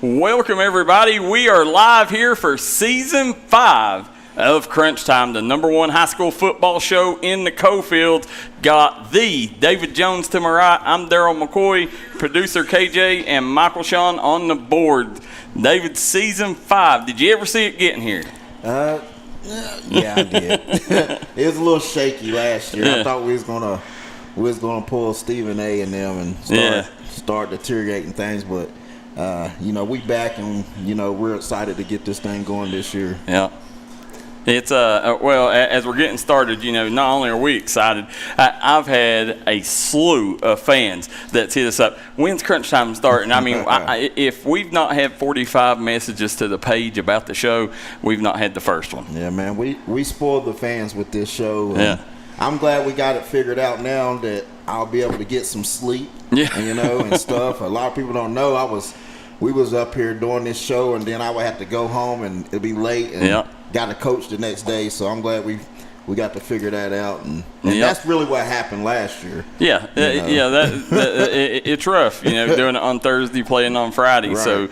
Welcome, everybody. We are live here for Season 5 of Crunch Time, the #1 high school football show in the Cofield. Got the David Jones to my right. I'm Darryl McCoy, producer KJ, and Michael Shawn on the board. David, Season 5. Did you ever see it getting here? Yeah, I did. It was a little shaky last year. I thought we was gonna pull Stephen A. and them and start deteriorating things, but we back and we're excited to get this thing going this year. Yeah. It's as we're getting started, not only are we excited, I've had a slew of fans that's hit us up. When's Crunch Time starting? I mean, if we've not had 45 messages to the page about the show, we've not had the first one. Yeah, man, we spoiled the fans with this show. Yeah. I'm glad we got it figured out now that I'll be able to get some sleep. Yeah. And stuff. A lot of people don't know we was up here doing this show, and then I would have to go home and it'd be late and got to coach the next day. So I'm glad we got to figure that out, and that's really what happened last year. Yeah, it's rough, doing it on Thursday, playing on Friday. Right. So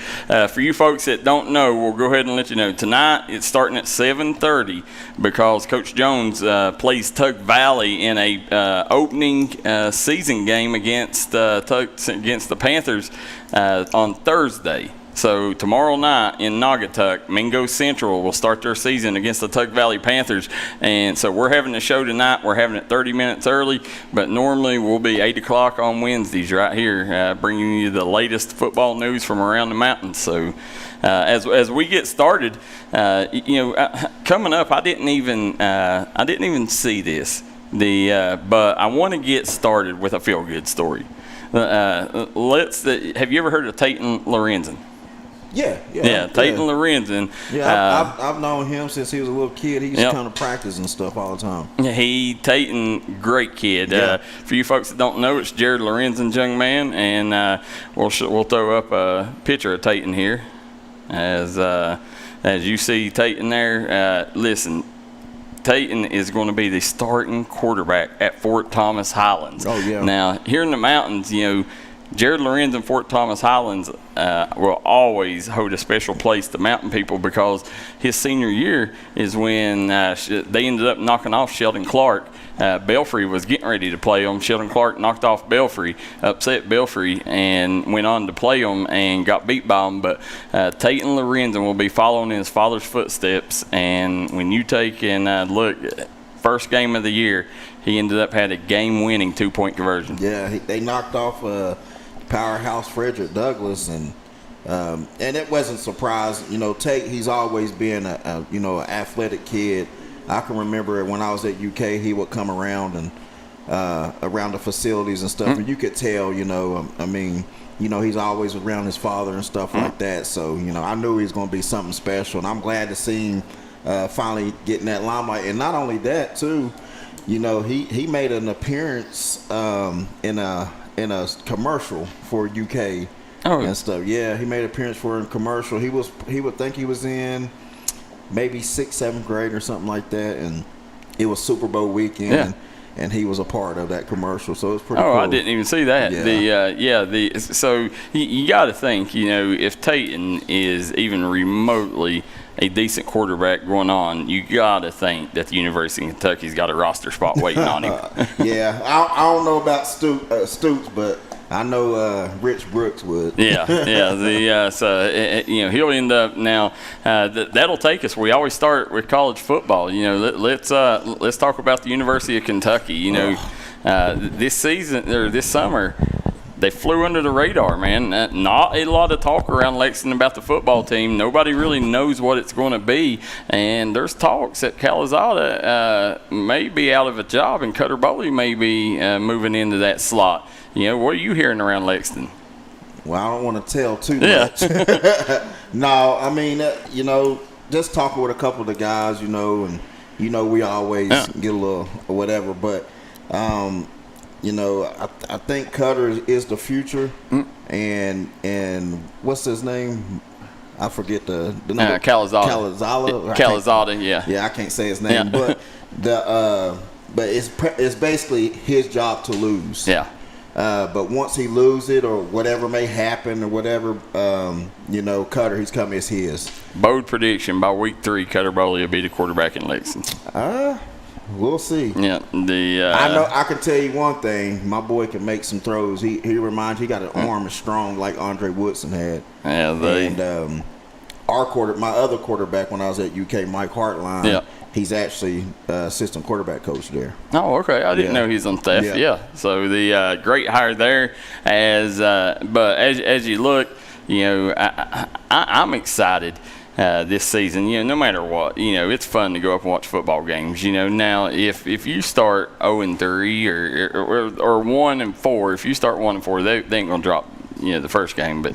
for you folks that don't know, we'll go ahead and let you know. Tonight it's starting at 7:30 because Coach Jones plays Tug Valley in a opening season game against the Panthers on Thursday. So tomorrow night in Naugatuck, Mingo Central will start their season against the Tug Valley Panthers. And so we're having the show tonight. We're having it 30 minutes early, but normally we'll be 8 o'clock on Wednesdays right here, bringing you the latest football news from around the mountains. So as we get started, coming up, I didn't even see this. But I want to get started with a feel-good story. Have you ever heard of Tayton Lorenzen? Yeah, Tayton Lorenzen. Yeah, I've known him since he was a little kid. He used to come to practice and stuff all the time. Tayton, great kid. Yeah. For you folks that don't know, it's Jared Lorenzen's young man, and we'll throw up a picture of Tayton here, as you see Tayton there. Listen, Tayton is going to be the starting quarterback at Fort Thomas Highlands. Oh yeah. Now here in the mountains, Jared Lorenzen, Fort Thomas Highlands will always hold a special place to mountain people because his senior year is when they ended up knocking off Sheldon Clark. Belfry was getting ready to play them. Sheldon Clark knocked off Belfry, upset Belfry, and went on to play them and got beat by them. But Tayton Lorenzen will be following in his father's footsteps. And when you take and look, first game of the year, he ended up had a game-winning 2-point conversion. Yeah, they knocked off powerhouse Frederick Douglass, and it wasn't a surprise. Tate, he's always been an athletic kid. I can remember when I was at UK, he would come around and around the facilities and stuff, and you could tell, he's always around his father and stuff like that. So, I knew he was going to be something special, and I'm glad to see him finally getting that limelight. And not only that, too, he made an appearance in a commercial for UK and stuff. Yeah, he made an appearance for a commercial. He would think he was in maybe 6th, 7th grade or something like that, and it was Super Bowl weekend, and he was a part of that commercial. So it's pretty cool. I didn't even see that. Yeah. So you got to think, if Tayton is even remotely a decent quarterback going on, you got to think that the University of Kentucky's got a roster spot waiting on him. Yeah, I don't know about Stoops, but I know Rich Brooks would. So he'll end up now. That'll take us. We always start with college football. Let's talk about the University of Kentucky. This season or this summer, they flew under the radar, man. Not a lot of talk around Lexington about the football team. Nobody really knows what it's going to be. And there's talks that Calzada may be out of a job and Cutter Bowley may be moving into that slot. What are you hearing around Lexington? Well, I don't want to tell too much. No, I mean, just talking with a couple of the guys, and we always get a little or whatever. But I think Cutter is the future, and what's his name? I forget the name. Calzada. Calzada, yeah. Yeah, I can't say his name, but it's basically his job to lose. Yeah. But once he loses it or whatever may happen or whatever, Cutter, he's coming as his. Bold prediction, by week 3, Cutter Bowley will be the quarterback in Lexington. We'll see. Yeah, I know. I can tell you one thing. My boy can make some throws. He reminds. He got an arm as strong like Andre Woodson had. Yeah, my other quarterback when I was at UK, Mike Hartline. Yeah. He's actually assistant quarterback coach there. Oh, okay. I didn't know he's on staff. Yeah. So the great hire there. But as you look, I'm excited. This season, no matter what, it's fun to go up and watch football games. Now if you start 0-3 or 1-4, if you start 1-4, they ain't gonna drop the first game. But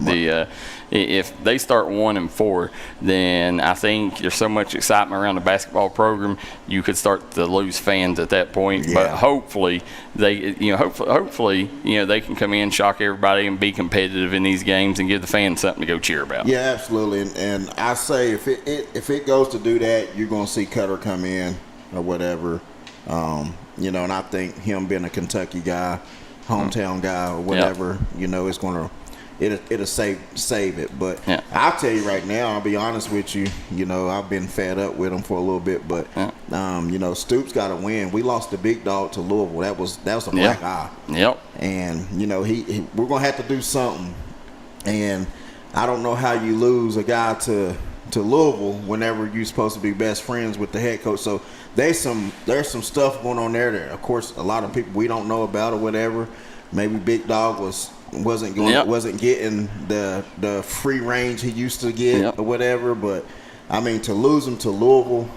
if they start 1-4, then I think there's so much excitement around the basketball program, you could start to lose fans at that point. Yeah. But hopefully they they can come in, shock everybody, and be competitive in these games and give the fans something to go cheer about. Yeah, absolutely. And I say if it goes to do that, you're gonna see Cutter come in or whatever. And I think him being a Kentucky guy, hometown guy or whatever, it's gonna. It'll save it. But I'll tell you right now, I'll be honest with you, I've been fed up with him for a little bit. But, Stoops got to win. We lost the big dog to Louisville. That was a black eye. Yep. And, we're going to have to do something. And I don't know how you lose a guy to Louisville whenever you're supposed to be best friends with the head coach. So there's some stuff going on there that, of course, a lot of people we don't know about or whatever. Maybe Big Dog wasn't getting the free range he used to get or whatever. But I mean, to lose him to Louisville,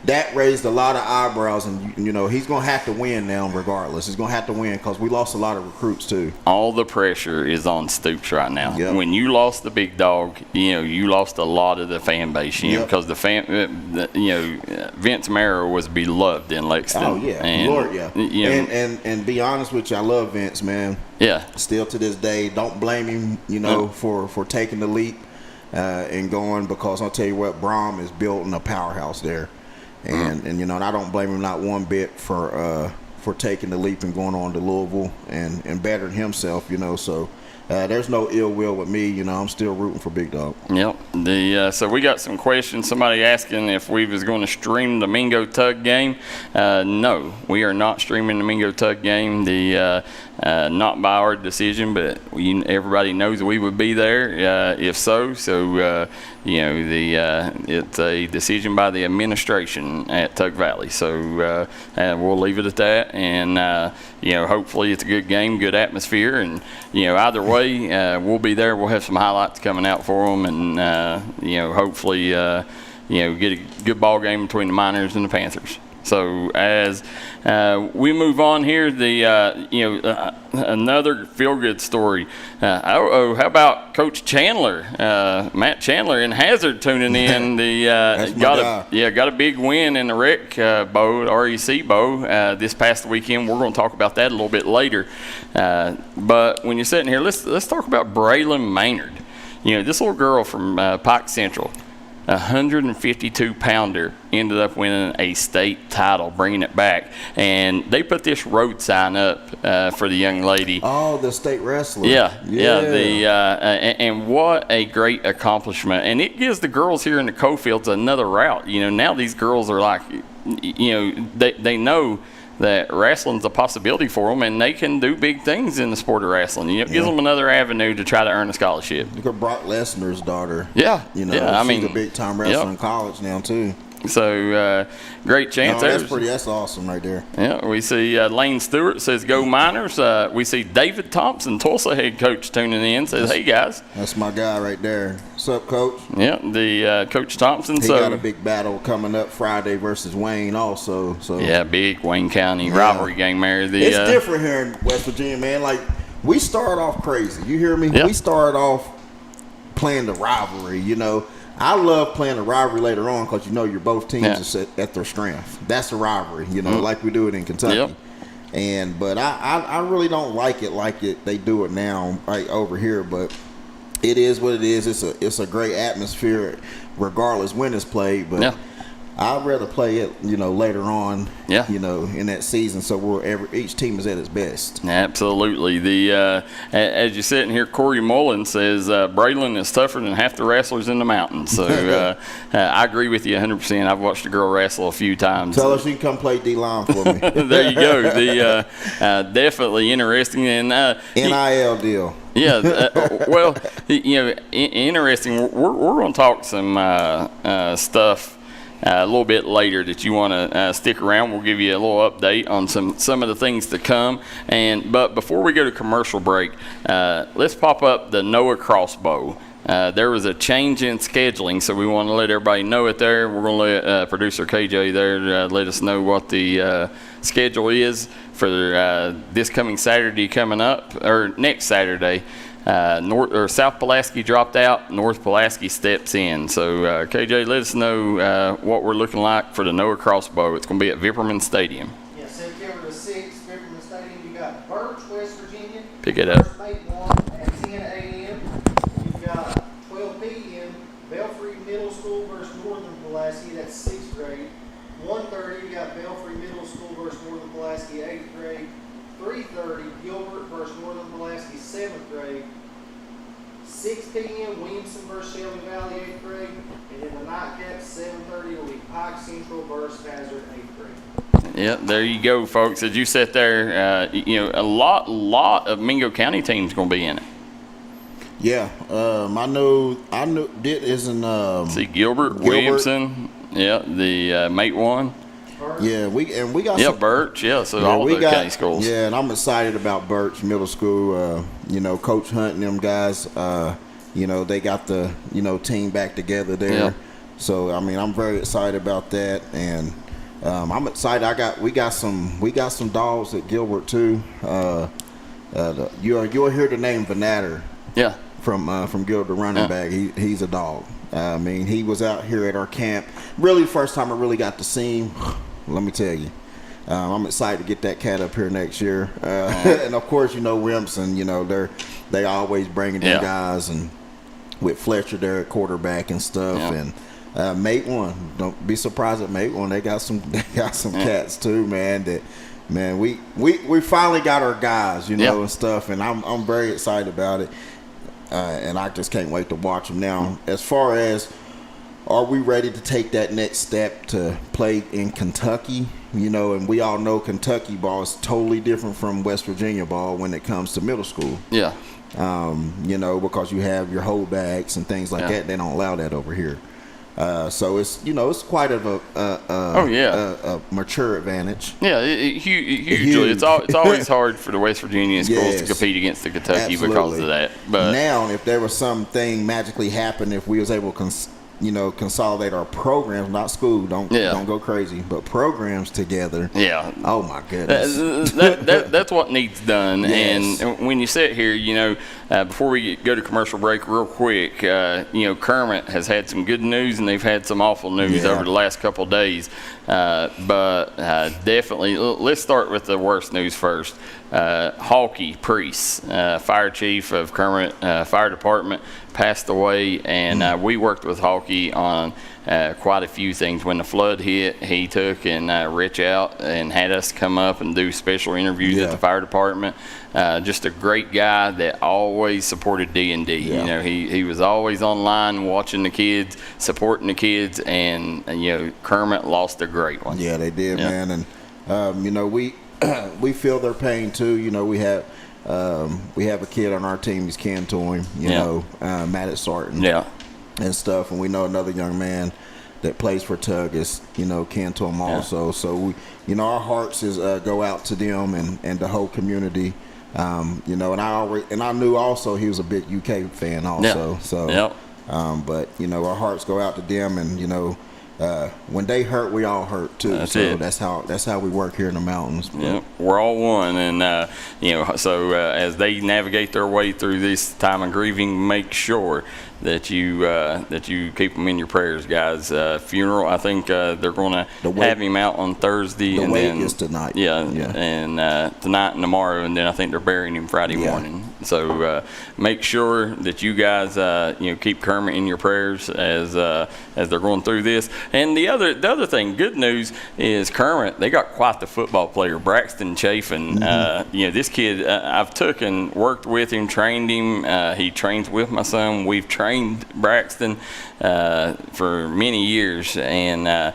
that raised a lot of eyebrows, and he's gonna have to win now regardless. He's gonna have to win because we lost a lot of recruits too. All the pressure is on Stoops right now. Yep. When you lost the big dog, you lost a lot of the fan base, because Vince Mara was beloved in Lexington. Oh yeah, and, Lord, yeah. And be honest with you, I love Vince, man. Yeah. Still to this day, don't blame him, for taking the leap. And going, because I'll tell you what, Brom is building a powerhouse there, and I don't blame him not one bit for taking the leap and going on to Louisville and bettering himself, So there's no ill will with me, I'm still rooting for Big Dog. Yep. So we got some questions. Somebody asking if we was going to stream the Mingo Tug game. No, we are not streaming the Mingo Tug game. Not by our decision, but everybody knows we would be there if so. So it's a decision by the administration at Tug Valley. So we'll leave it at that, and hopefully it's a good game, good atmosphere, and either way we'll be there. We'll have some highlights coming out for them, and hopefully get a good ball game between the Miners and the Panthers. So as we move on here, another feel-good story. How about Coach Chandler, Matt Chandler in Hazard tuning in? Got a big win in the REC Bowl this past weekend. We're going to talk about that a little bit later. But when you're sitting here, let's talk about Braylon Maynard. This little girl from Pike Central. 152-pounder ended up winning a state title, bringing it back, and they put this road sign up for the young lady. Oh, the state wrestler. Yeah. And what a great accomplishment! And it gives the girls here in the Cofields another route. Now these girls are like, they know that wrestling's a possibility for them, and they can do big things in the sport of wrestling. It gives them another avenue to try to earn a scholarship. Look at Brock Lesnar's daughter. Yeah. She's a big-time wrestler in college now, too. So, great chance there. That's awesome right there. Yeah, we see Lane Stewart says, go Miners. We see David Thompson, Tulsa head coach, tuning in, says, hey, guys. That's my guy right there. What's up, Coach? Yeah, the Coach Thompson. He got a big battle coming up Friday versus Wayne also. So yeah, big Wayne County rivalry game there. It's different here in West Virginia, man. Like, we start off crazy. You hear me? Yep. We start off playing the rivalry, I love playing the rivalry later on because your both teams are at their strength. That's the rivalry, like we do it in Kentucky. Yep. But I really don't like it they do it now right over here. But it is what it is. It's a great atmosphere regardless when it's played. But I'd rather play it, later on, Yeah. in that season, so each team is at its best. Absolutely. As you're sitting here, Corey Mullen says Braylon is tougher than half the wrestlers in the mountains. So I agree with you 100%. I've watched a girl wrestle a few times. Tell her she can come play D-line for me. There you go. Definitely interesting. And NIL deal. Yeah, well, interesting. We're going to talk some stuff a little bit later that you want to stick around. We'll give you a little update on some of the things to come. But before we go to commercial break, let's pop up the Noah Crossbow. There was a change in scheduling, so we want to let everybody know it there. We're going to let producer KJ there let us know what the schedule is for this coming Saturday coming up, or next Saturday. South Pulaski dropped out, North Pulaski steps in. So, KJ, let us know what we're looking like for the Noah Crossbow. It's going to be at Vipperman Stadium. Yeah, September the 6th, Vipperman Stadium. You got Birch, West Virginia. Pick it up. First mate 1 at 10 a.m. You've got 12 p.m. Belfry Middle School versus Northern Pulaski. That's 6th grade. 1:30, you got Belfry Middle School versus Northern Pulaski, 8th grade. 3:30, Gilbert versus Northern Pulaski, 7th grade. 6 p.m., Williamson versus Shelby Valley, 8th grade. And then the nightcap, 7:30, will be Pike Central versus Hazard, 8th grade. Yeah, there you go, folks. As you sit there, a lot of Mingo County teams going to be in it. Yeah, I know. Isn't see Gilbert, Williamson. Yeah, the mate 1. Yeah, we got some, Birch. Yeah, so all the county schools. Yeah, and I'm excited about Birch Middle School. Coach Hunt and them guys. They got the team back together there. Yeah. So I'm very excited about that, and I'm excited. We got some dogs at Gilbert too. You'll hear the name Vanatter. Yeah. From Gilbert, running back. He's a dog. He was out here at our camp. Really, first time I really got to see him. Let me tell you, I'm excited to get that cat up here next year. And of course, Remsen, they always bringing them guys, and with Fletcher there at quarterback and stuff. Yeah. And mate 1, don't be surprised at mate 1. They got some cats too, man. We finally got our guys, and stuff. And I'm very excited about it. And I just can't wait to watch them now. As far as, are we ready to take that next step to play in Kentucky? And we all know Kentucky ball is totally different from West Virginia ball when it comes to middle school. Yeah. Because you have your holdbacks and things like that. They don't allow that over here. So it's quite of a mature advantage. Yeah, hugely. It's always hard for the West Virginia schools to compete against the Kentucky because of that. But now, if there was something magically happen, if we was able to consolidate our programs, not school, don't go crazy, but programs together. Yeah. Oh my goodness. That's what needs done. Yes. And when you sit here, before we go to commercial break real quick, Kermit has had some good news and they've had some awful news over the last couple of days. But definitely, let's start with the worst news first. Hawkey Priest, fire chief of Kermit Fire Department, passed away, and we worked with Hawkey on quite a few things. When the flood hit, he took and reached out and had us come up and do special interviews at the fire department. Just a great guy that always supported D&D. Yeah. He was always online watching the kids, supporting the kids, and Kermit lost a great one. Yeah, they did, man. And we feel their pain too. We have a kid on our team. He's Cantoing, Matt at Sarton, and stuff. And we know another young man that plays for Tug is Cantoing also. So we, our hearts go out to them and the whole community. And I knew also he was a big UK fan also. Yeah. So, but our hearts go out to them, and when they hurt, we all hurt too. That's how we work here in the mountains. Yeah, we're all one, and as they navigate their way through this time of grieving, make sure that you keep them in your prayers, guys. Funeral, I think they're going to have him out on Thursday. The wake is tonight. And tonight and tomorrow, and then I think they're burying him Friday morning. So make sure that you guys keep Kermit in your prayers as they're going through this. And the other thing, good news is Kermit, they got quite the football player, Braxton Chafin. This kid, I've took and worked with him, trained him. He trains with my son. We've trained Braxton for many years, and I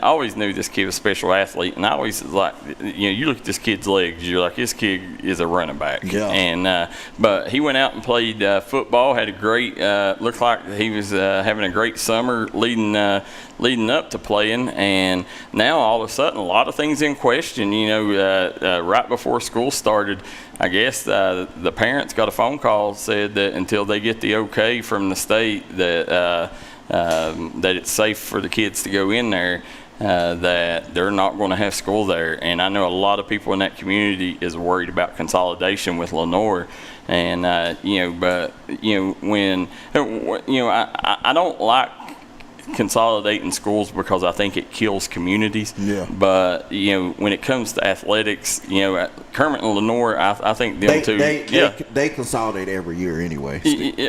always knew this kid was a special athlete. And I always you look at this kid's legs, you're like, this kid is a running back. Yeah. And but he went out and played football. Had a great. Looked like he was having a great summer leading up to playing. And now all of a sudden, a lot of things in question. Right before school started, I guess the parents got a phone call, said that until they get the okay from the state that it's safe for the kids to go in there, that they're not going to have school there. And I know a lot of people in that community is worried about consolidation with Lenoir. And when I don't like consolidating schools because I think it kills communities. Yeah. But when it comes to athletics, Kermit and Lenoir, I think them two. They consolidate every year anyway.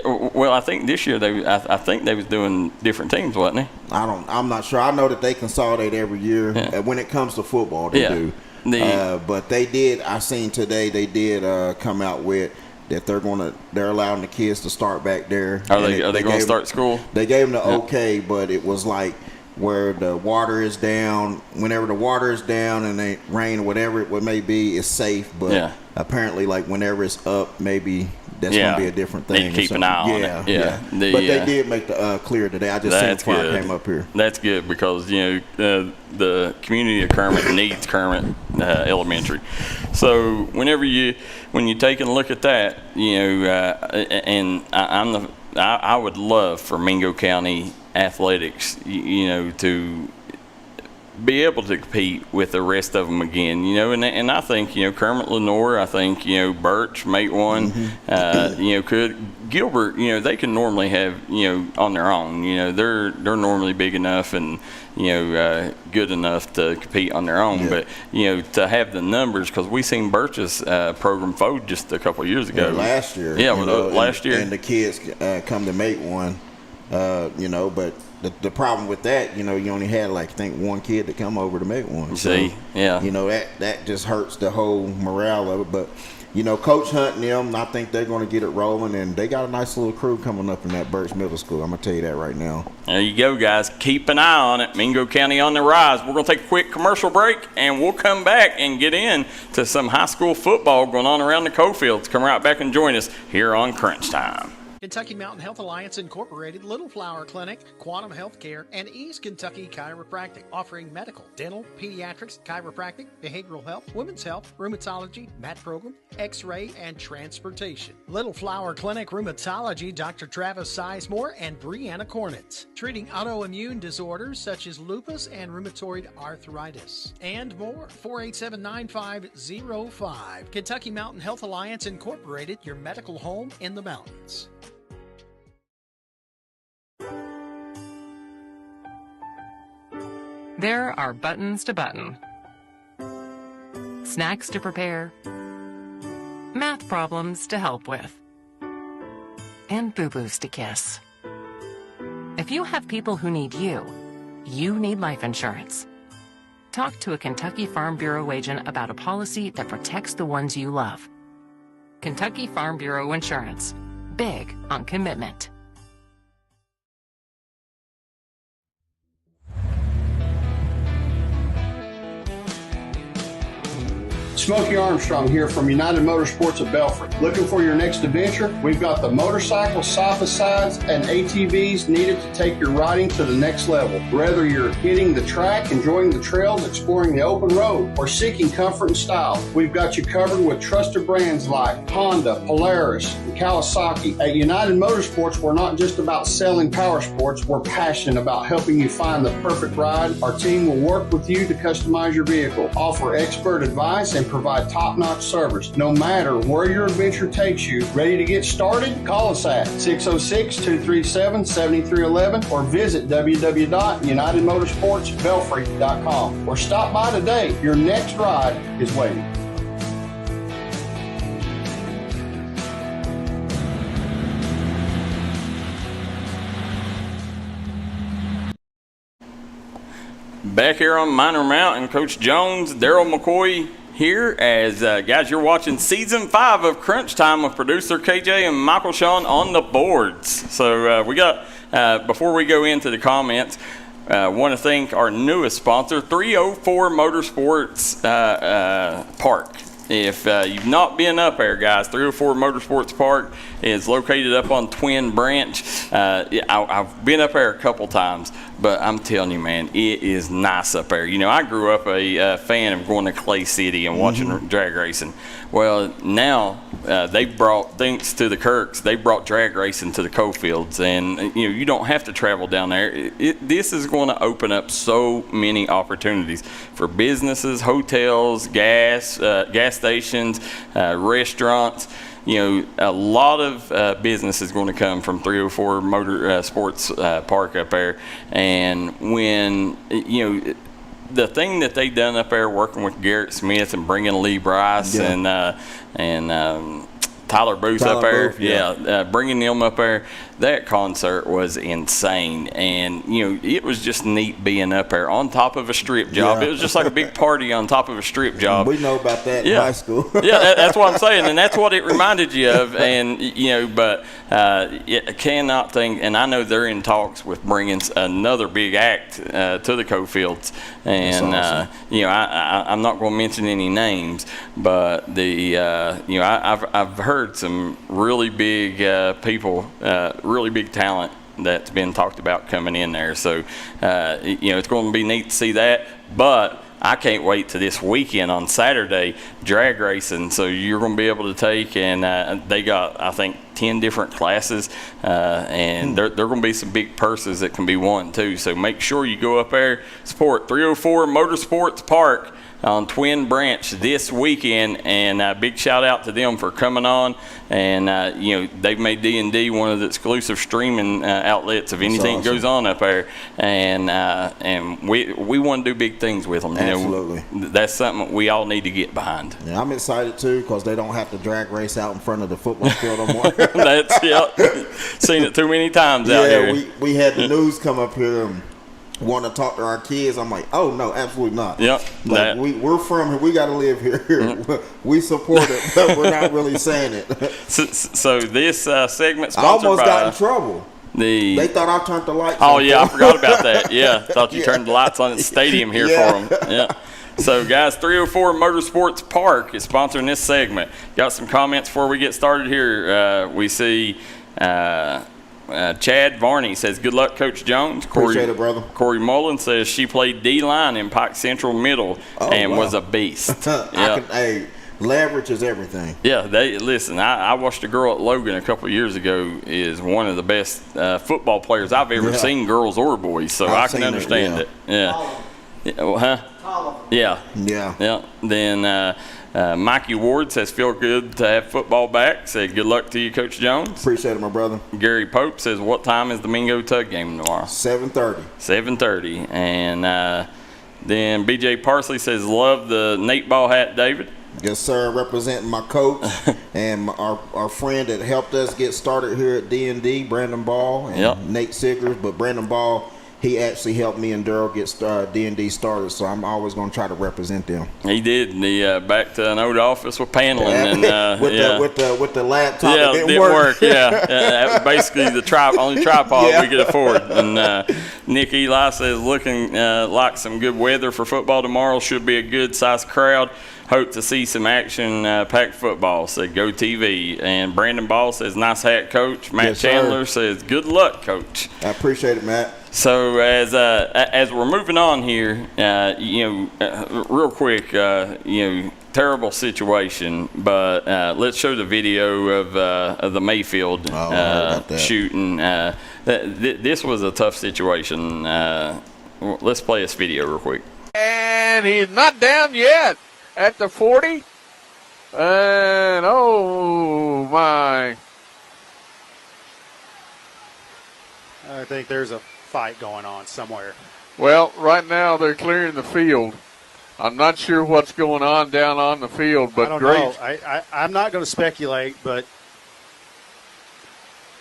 Well, I think this year I think they was doing different teams, wasn't they? I'm not sure. I know that they consolidate every year. Yeah. When it comes to football, they do. But they did. I seen today they did come out with that they're allowing the kids to start back there. Are they going to start school? They gave them the okay, but it was like where the water is down. Whenever the water is down and it rain or whatever it may be, it's safe. But apparently, like whenever it's up, maybe that's going to be a different thing. Need to keep an eye on it. Yeah. But they did make the clear today. I just seen it before I came up here. That's good because the community of Kermit needs Kermit Elementary. So when you take a look at that, and I would love for Mingo County athletics, to be able to compete with the rest of them again, and I think, Kermit Lenoir, I think, Birch, Mate One, could Gilbert, they can normally have, on their own, they're normally big enough and, good enough to compete on their own. Yeah. But, to have the numbers, because we seen Birch's program fold just a couple of years ago. Yeah, last year. Yeah, last year. And the kids come to Mate One, but the problem with that, you only had I think one kid to come over to Mate One. See, yeah. That just hurts the whole morale of it. But, Coach Hunt and them, I think they're going to get it rolling, and they got a nice little crew coming up in that Birch Middle School. I'm going to tell you that right now. There you go, guys. Keep an eye on it. Mingo County on the rise. We're going to take a quick commercial break, and we'll come back and get in to some high school football going on around the Coalfields. Come right back and join us here on Crunch Time. Kentucky Mountain Health Alliance Incorporated, Little Flower Clinic, Quantum Healthcare, and East Kentucky Chiropractic, offering medical, dental, pediatrics, chiropractic, behavioral health, women's health, rheumatology, mat program, x-ray, and transportation. Little Flower Clinic Rheumatology, Dr. Travis Sizemore and Brianna Cornitz, treating autoimmune disorders such as lupus and rheumatoid arthritis, and more. 487-9505. Kentucky Mountain Health Alliance Incorporated, your medical home in the mountains. There are buttons to button, snacks to prepare, math problems to help with, and boo-boos to kiss. If you have people who need you, you need life insurance. Talk to a Kentucky Farm Bureau agent about a policy that protects the ones you love. Kentucky Farm Bureau Insurance. Big on commitment. Smokey Armstrong here from United Motorsports of Belfry. Looking for your next adventure? We've got the motorcycles, side-by-sides, and ATVs needed to take your riding to the next level. Whether you're hitting the track, enjoying the trails, exploring the open road, or seeking comfort and style, we've got you covered with trusted brands like Honda, Polaris, and Kawasaki. At United Motorsports, we're not just about selling power sports, we're passionate about helping you find the perfect ride. Our team will work with you to customize your vehicle, offer expert advice, and provide top-notch service. No matter where your adventure takes you, ready to get started? Call us at 606-237-7311 or visit www.unitedmotorsportsbelfry.com or stop by today. Your next ride is waiting. Back here on Minor Mountain, Coach Jones, Darryl McCoy here as, guys, you're watching Season 5 of Crunch Time with producer KJ and Michael Shawn on the boards. So we got, before we go into the comments, want to thank our newest sponsor, 304 Motorsports Park. If you've not been up there, guys, 304 Motorsports Park is located up on Twin Branch. I've been up there a couple times, but I'm telling you, man, it is nice up there. You know, I grew up a fan of going to Clay City and watching drag racing. Well, now they brought, thanks to the Kirks, they brought drag racing to the Cofields, and you know, you don't have to travel down there. This is going to open up so many opportunities for businesses, hotels, gas stations, restaurants. You know, a lot of business is going to come from 304 Motor Sports Park up there. And when, you know, the thing that they done up there working with Garrett Smith and bringing Lee Bryce and Tyler Booth up there, bringing them up there, that concert was insane. And, you know, it was just neat being up there on top of a strip job. It was just like a big party on top of a strip job. We know about that in high school. That's what I'm saying, and that's what it reminded you of. And, you know, but I cannot think, and I know they're in talks with bringing another big act to the Cofields. And, awesome. You know, I'm not going to mention any names, but you know, I've heard some really big people, really big talent that's been talked about coming in there. So, you know, it's going to be neat to see that. But I can't wait to this weekend on Saturday, drag racing. So you're going to be able to take, and they got, I think, 10 different classes, and there going to be some big purses that can be won too. So make sure you go up there, support 304 Motorsports Park on Twin Branch this weekend, and big shout out to them for coming on. And you know, they've made D&D one of the exclusive streaming outlets of anything that goes on up there, and we want to do big things with them. Absolutely. You know, that's something we all need to get behind. Yeah, I'm excited too because they don't have to drag race out in front of the football field no more. That's seen it too many times out here. Yeah, we had the news come up here and want to talk to our kids. I'm like, oh no, absolutely not. Yep. Like, we're from here. We got to live here. We support it, but we're not really saying it. So this segment sponsored I almost by got in trouble. They thought I turned the lights on. Oh yeah, I forgot about that. Yeah, thought you turned the lights on at the stadium here for them. Yeah. So guys, 304 Motorsports Park is sponsoring this segment. Got some comments before we get started here. We see Chad Varney says, good luck, Coach Jones. Appreciate it, brother. Corey Mullen says she played D-line in Pike Central Middle and was a beast. Hey, leverage is everything. Yeah, listen, I watched a girl at Logan a couple of years ago, is one of the best football players I've ever seen, girls or boys, so I can understand it. Yeah. Yeah. Then Mikey Ward says, feel good to have football back. Said, good luck to you, Coach Jones. Appreciate it, my brother. Gary Pope says, what time is the Mingo Tug game tomorrow? 7:30. 7:30. And then BJ Parsley says, love the Nate Ball hat, David. Yes, sir. Representing my coach and our friend that helped us get started here at D&D, Brandon Ball, and Nate Siggers. But Brandon Ball, he actually helped me and Darryl get D&D started, so I'm always going to try to represent them. He did. Back to an old office with paneling and with the laptop. Yeah, it didn't work. That was basically the only tripod we could afford. And Nick Eli says, looking like some good weather for football tomorrow. Should be a good sized crowd. Hope to see some action-packed football. Said go TV. And Brandon Ball says, nice hat, Coach. Matt Chandler says, good luck, Coach. I appreciate it, Matt. So as we're moving on here, real quick, terrible situation, but let's show the video of the Mayfield shooting. This was a tough situation. Let's play this video real quick. And he's not down yet at the 40. And oh my! I think there's a fight going on somewhere. Well, right now they're clearing the field. I'm not sure what's going on down on the field, but I don't know. I'm not going to speculate, but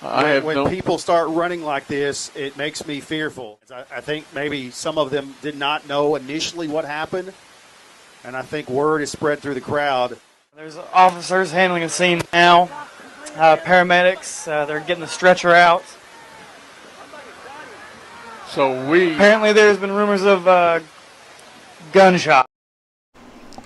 When people start running like this, it makes me fearful. I think maybe some of them did not know initially what happened, and I think word is spread through the crowd. There's officers handling the scene now, paramedics, they're getting the stretcher out. Apparently there's been rumors of gunshot.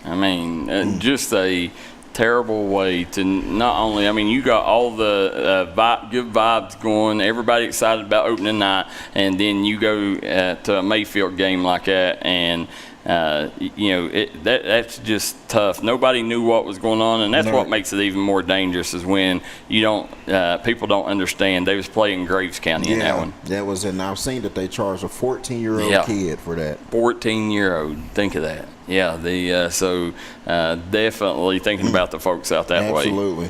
I mean, just a terrible way to not only, I mean, you got all the good vibes going, everybody excited about opening night, and then you go to a Mayfield game like that, and that's just tough. Nobody knew what was going on, and that's what makes it even more dangerous is when you don't people don't understand. They was playing Graves County in that one. That was, and I've seen that they charged a 14-year-old kid for that. 14-year-old, think of that. Yeah, definitely thinking about the folks out that way. Absolutely.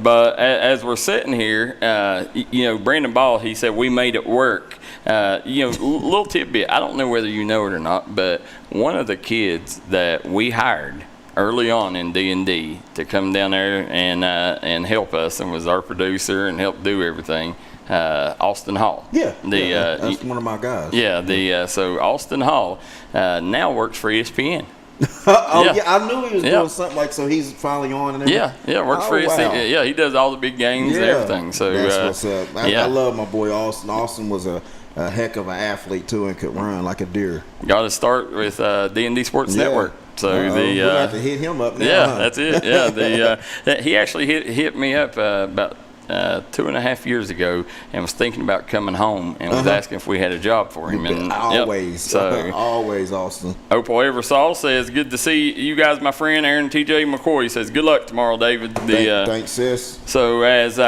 But as we're sitting here, Brandon Ball, he said we made it work. Little tidbit. I don't know whether you know it or not, but one of the kids that we hired early on in D&D to come down there and help us and was our producer and helped do everything. Austin Hall. That's one of my guys. So Austin Hall now works for ESPN. I knew he was doing something like, so he's finally on and everything. Works for ESPN. Wow. Yeah, he does all the big games and everything. So that's what's up. I love my boy Austin. Austin was a heck of an athlete too and could run like a deer. Got to start with D&D Sports Network. So we'll have to hit him up now. Yeah, that's it. Yeah, he actually hit me up about 2.5 years ago and was thinking about coming home and was asking if we had a job for him. And always Austin. Opal Eversol says, good to see you guys, my friend. Aaron T.J. McCoy says, good luck tomorrow, David. Thanks, sis. So as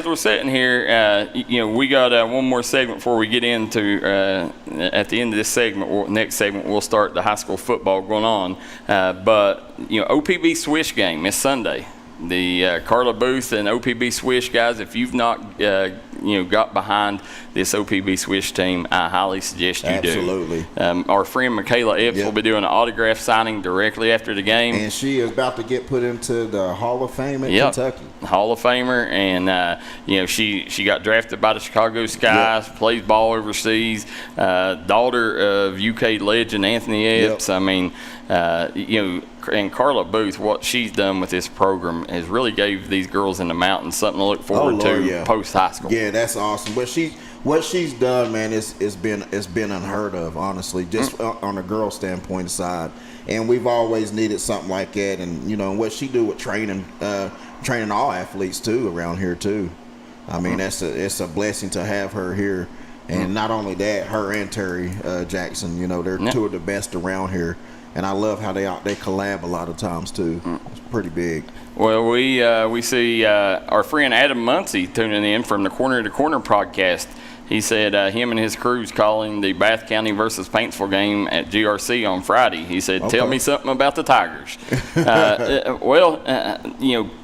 we're sitting here, we got one more segment before we get into at the end of this segment. Next segment, we'll start the high school football going on. But OPB Swish game is Sunday. The Carla Booth and OPB Swish guys, if you've not got behind this OPB Swish team, I highly suggest you do. Absolutely. Our friend Michaela Epps will be doing an autograph signing directly after the game. And she is about to get put into the Hall of Fame at Kentucky. Hall of Famer. And, she got drafted by the Chicago Skies, plays ball overseas, daughter of UK legend Anthony Epps. I mean, and Carla Booth, what she's done with this program has really gave these girls in the mountains something to look forward to post high school. Yeah, that's awesome. But what she's done, man, it's been unheard of, honestly, just on a girl standpoint aside. And we've always needed something like that. And what she do with training all athletes too around here too. I mean, it's a blessing to have her here. And not only that, her and Terry Jackson, they're two of the best around here. And I love how they collab a lot of times too. It's pretty big. Well, we see our friend Adam Muncie tuning in from the Corner to Corner podcast. He said him and his crew's calling the Bath County versus Paintsville game at GRC on Friday. He said, "Tell me something about the Tigers."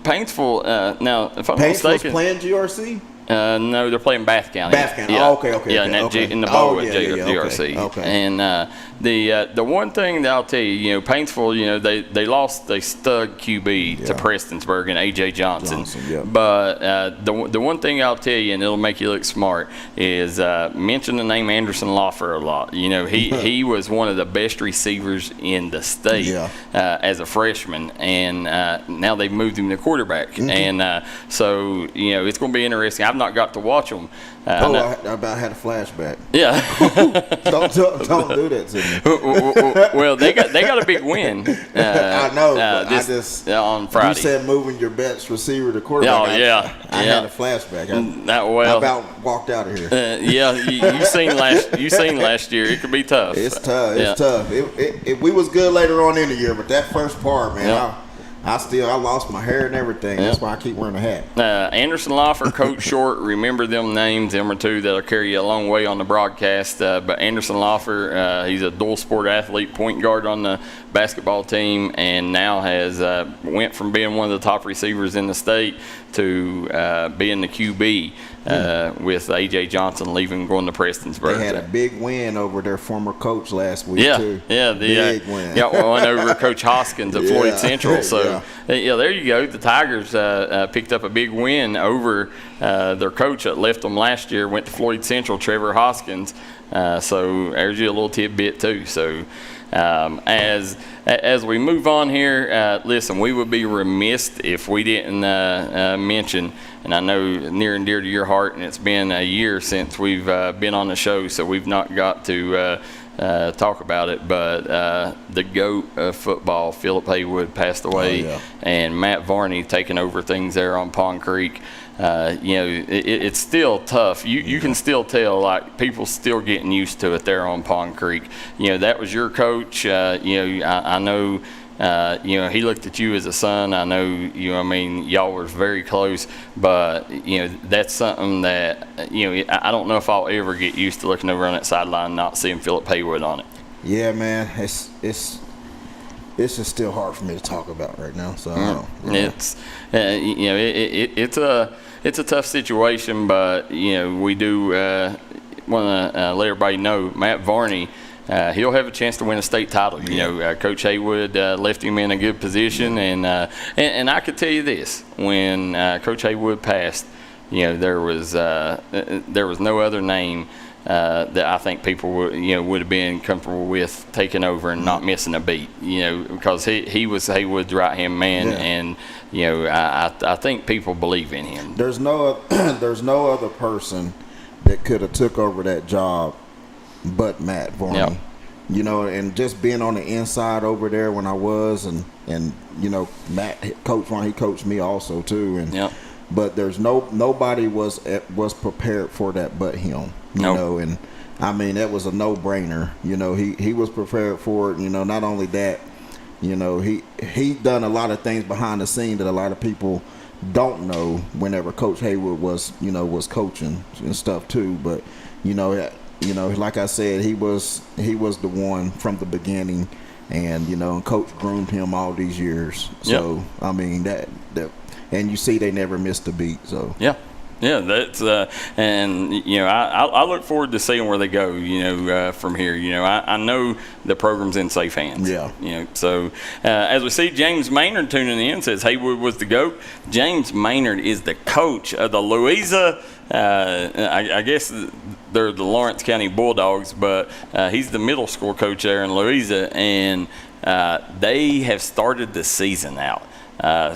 Paintsville. Now, if I'm not mistaken, playing GRC. No, they're playing Bath County. Bath County. Yeah. Okay. Yeah, in the bowl at GRC. Okay. And the one thing that I'll tell you, Paintsville, they lost a stud QB to Prestonsburg and AJ Johnson. But the one thing I'll tell you, and it'll make you look smart, is mention the name Anderson Loffer a lot. He was one of the best receivers in the state as a freshman, and now they've moved him to quarterback. And so it's going to be interesting. I've not got to watch them. I about had a flashback. Yeah. Don't do that to me. Well, they got a big win. I know. But on Friday. You said moving your best receiver to quarterback. Oh yeah. I had a flashback. I about walked out of here. You seen last year. It could be tough. It's tough. It's tough. We was good later on in the year, but that first part, man. I lost my hair and everything. That's why I keep wearing a hat. Anderson Loffer, Coach Short, remember them names. Them are two that'll carry you a long way on the broadcast. But Anderson Loffer, he's a dual sport athlete, point guard on the basketball team, and now has went from being one of the top receivers in the state to being the QB with A.J. Johnson leaving, going to Prestonsburg. They had a big win over their former coach last week, too. Yeah, big win. Got one over Coach Hoskins at Floyd Central. So there you go. The Tigers picked up a big win over their coach that left them last year, went to Floyd Central, Trevor Hoskins. So there's you a little tidbit too. So as we move on here, listen, we would be remiss if we didn't mention, and I know near and dear to your heart, and it's been a year since we've been on the show, so we've not got to talk about it, but the GOAT of football, Philip Haywood, passed away, and Matt Varney taking over things there on Pond Creek. It's still tough. You can still tell, like, people still getting used to it there on Pond Creek. That was your coach. I know, he looked at you as a son. I know, y'all were very close, but, that's something that, I don't know if I'll ever get used to looking over on that sideline and not seeing Philip Haywood on it. Yeah, man, it's just still hard for me to talk about right now. So it's a tough situation, but we do want to let everybody know Matt Varney. He'll have a chance to win a state title. Coach Haywood left him in a good position, and I could tell you this: when Coach Haywood passed, there was no other name that I think people would have been comfortable with taking over and not missing a beat. Because he was Haywood's right hand man, and I think people believe in him. There's no other person that could have took over that job but Matt Varney. And just being on the inside over there when I was, and Matt, Coach Varney, he coached me also too, and but there's nobody was prepared for that but him. And I mean, that was a no-brainer. He was prepared for it. Not only that, he done a lot of things behind the scene that a lot of people don't know whenever Coach Haywood was coaching and stuff too. But like I said, he was the one from the beginning, and Coach groomed him all these years. So I mean that and you see they never missed a beat. So yeah, that's and I look forward to seeing where they go. From here. I know the program's in safe hands. So as we see, James Maynard tuning in says Haywood was the GOAT. James Maynard is the coach of the Louisa. I guess they're the Lawrence County Bulldogs, but he's the middle school coach there in Louisa, and they have started the season out. I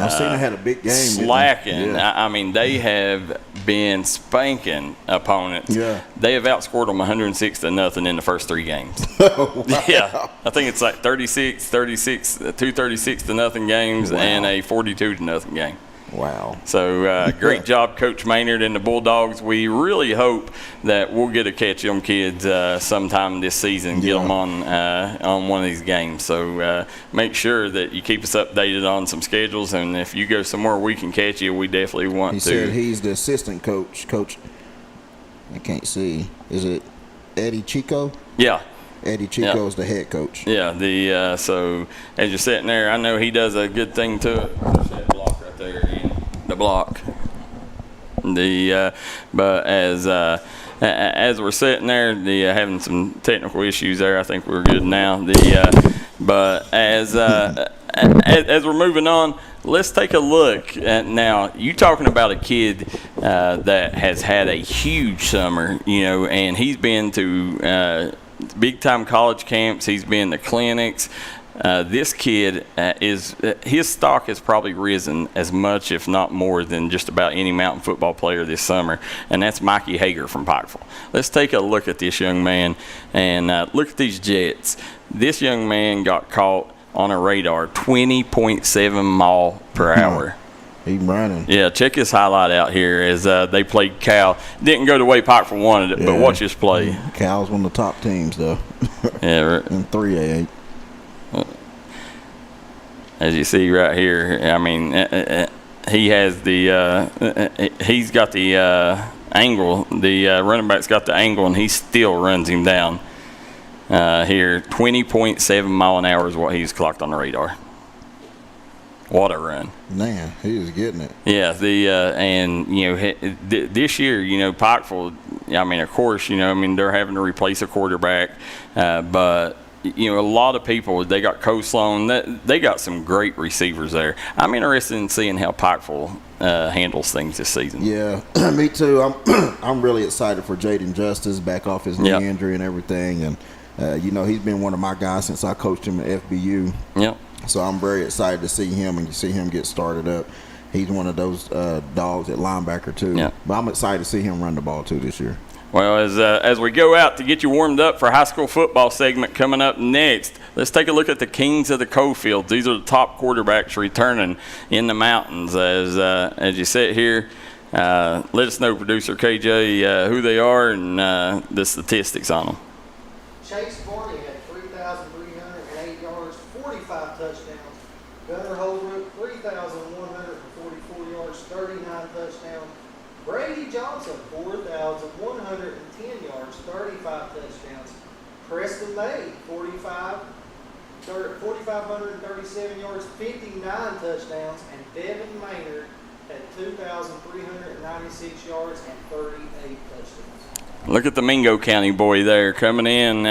seen they had a big game. Slacking. I mean, they have been spanking opponents. They have outscored them 106-0 in the first 3 games. Wow. Yeah, I think it's like 36, 2 36-0 games, and a 42-0 game. Wow. So great job, Coach Maynard and the Bulldogs. We really hope that we'll get to catch them kids sometime this season, get them on one of these games. So make sure that you keep us updated on some schedules, and if you go somewhere we can catch you, we definitely want to. He said he's the assistant coach. Coach, I can't see. Is it Eddie Chico? Yeah. Eddie Chico is the head coach. Yeah. So as you're sitting there, I know he does a good thing to it. There in the block. But as we're sitting there, having some technical issues there, I think we're good now. But as we're moving on, let's take a look at now. You talking about a kid that has had a huge summer, and he's been to big time college camps. He's been to clinics. This kid his stock has probably risen as much, if not more, than just about any mountain football player this summer, and that's Mikey Hager from Pikeville. Let's take a look at this young man and look at these jets. This young man got caught on a radar 20.7 mile per hour. He's running. Yeah, check his highlight out here as they played Cal. Didn't go the way Pikeville wanted it, but watch this play. Cal's one of the top teams, though. In 3A. As you see right here, I mean, he has he's got the angle. The running back's got the angle, and he still runs him down. Here, 20.7 mile an hour is what he's clocked on the radar. What a run! Man, he was getting it. Yeah, this year, Pikeville. I mean, of course, they're having to replace a quarterback, but a lot of people, they got Coastlawn. They got some great receivers there. I'm interested in seeing how Pikeville handles things this season. Yeah, me too. I'm really excited for Jaden Justice back off his knee injury and everything. And, he's been one of my guys since I coached him at FBU. Yep. So I'm very excited to see him and see him get started up. He's one of those dogs at linebacker too. Yeah. But I'm excited to see him run the ball too this year. Well, as we go out to get you warmed up for high school football segment coming up next, let's take a look at the Kings of the Coalfield. These are the top quarterbacks returning in the mountains. As you sit here, let us know, producer KJ, who they are and the statistics on them. Chase Barney had 3,308 yards, 45 touchdowns. Gunnar Holbrook, 3,144 yards, 39 touchdowns. Brady Johnson, 4,110 yards, 35 touchdowns. Preston May, 4,537 yards, 59 touchdowns. And Devin Maynard at 2,396 yards and 38 touchdowns. Look at the Mingo County boy there coming in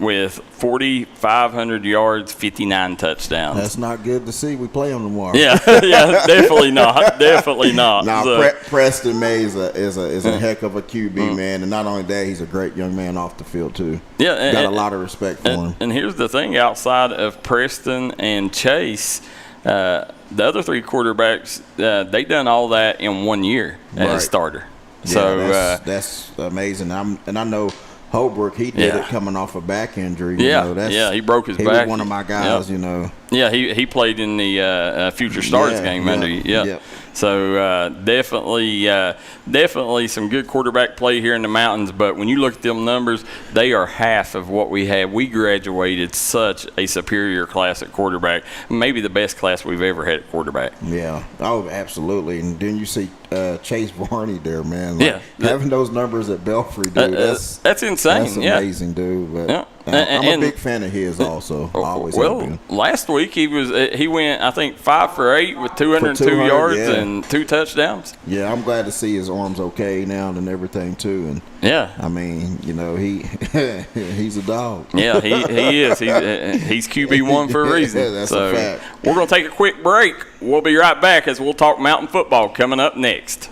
with 4,500 yards, 59 touchdowns. That's not good to see. We play him tomorrow. Yeah, definitely not. Definitely not. Now, Preston May is a heck of a QB, man. And not only that, he's a great young man off the field, too. Yeah. Got a lot of respect for him. And here's the thing. Outside of Preston and Chase, the other three quarterbacks, they done all that in 1 year as a starter. Yeah, So that's amazing. I know Holbrook, he did it coming off a back injury. He broke his back. He was one of my guys, Yeah, he played in the Future Stars game under you. Yeah. So definitely some good quarterback play here in the mountains. But when you look at them numbers, they are half of what we had. We graduated such a superior class at quarterback, maybe the best class we've ever had at quarterback. Yeah. Oh, absolutely. And then you see Chase Barney there, man. Having those numbers at Belfry, dude, that's insane. That's amazing, dude. But I'm a big fan of his also. Always have been. Last week he went, I think, 5 for 8 with 202 yards and 2 touchdowns. Yeah, I'm glad to see his arm's okay now and everything too. And I mean, he's a dog. Yeah, he is. He's QB1 for a reason. That's a fact. We're going to take a quick break. We'll be right back as we'll talk mountain football coming up next.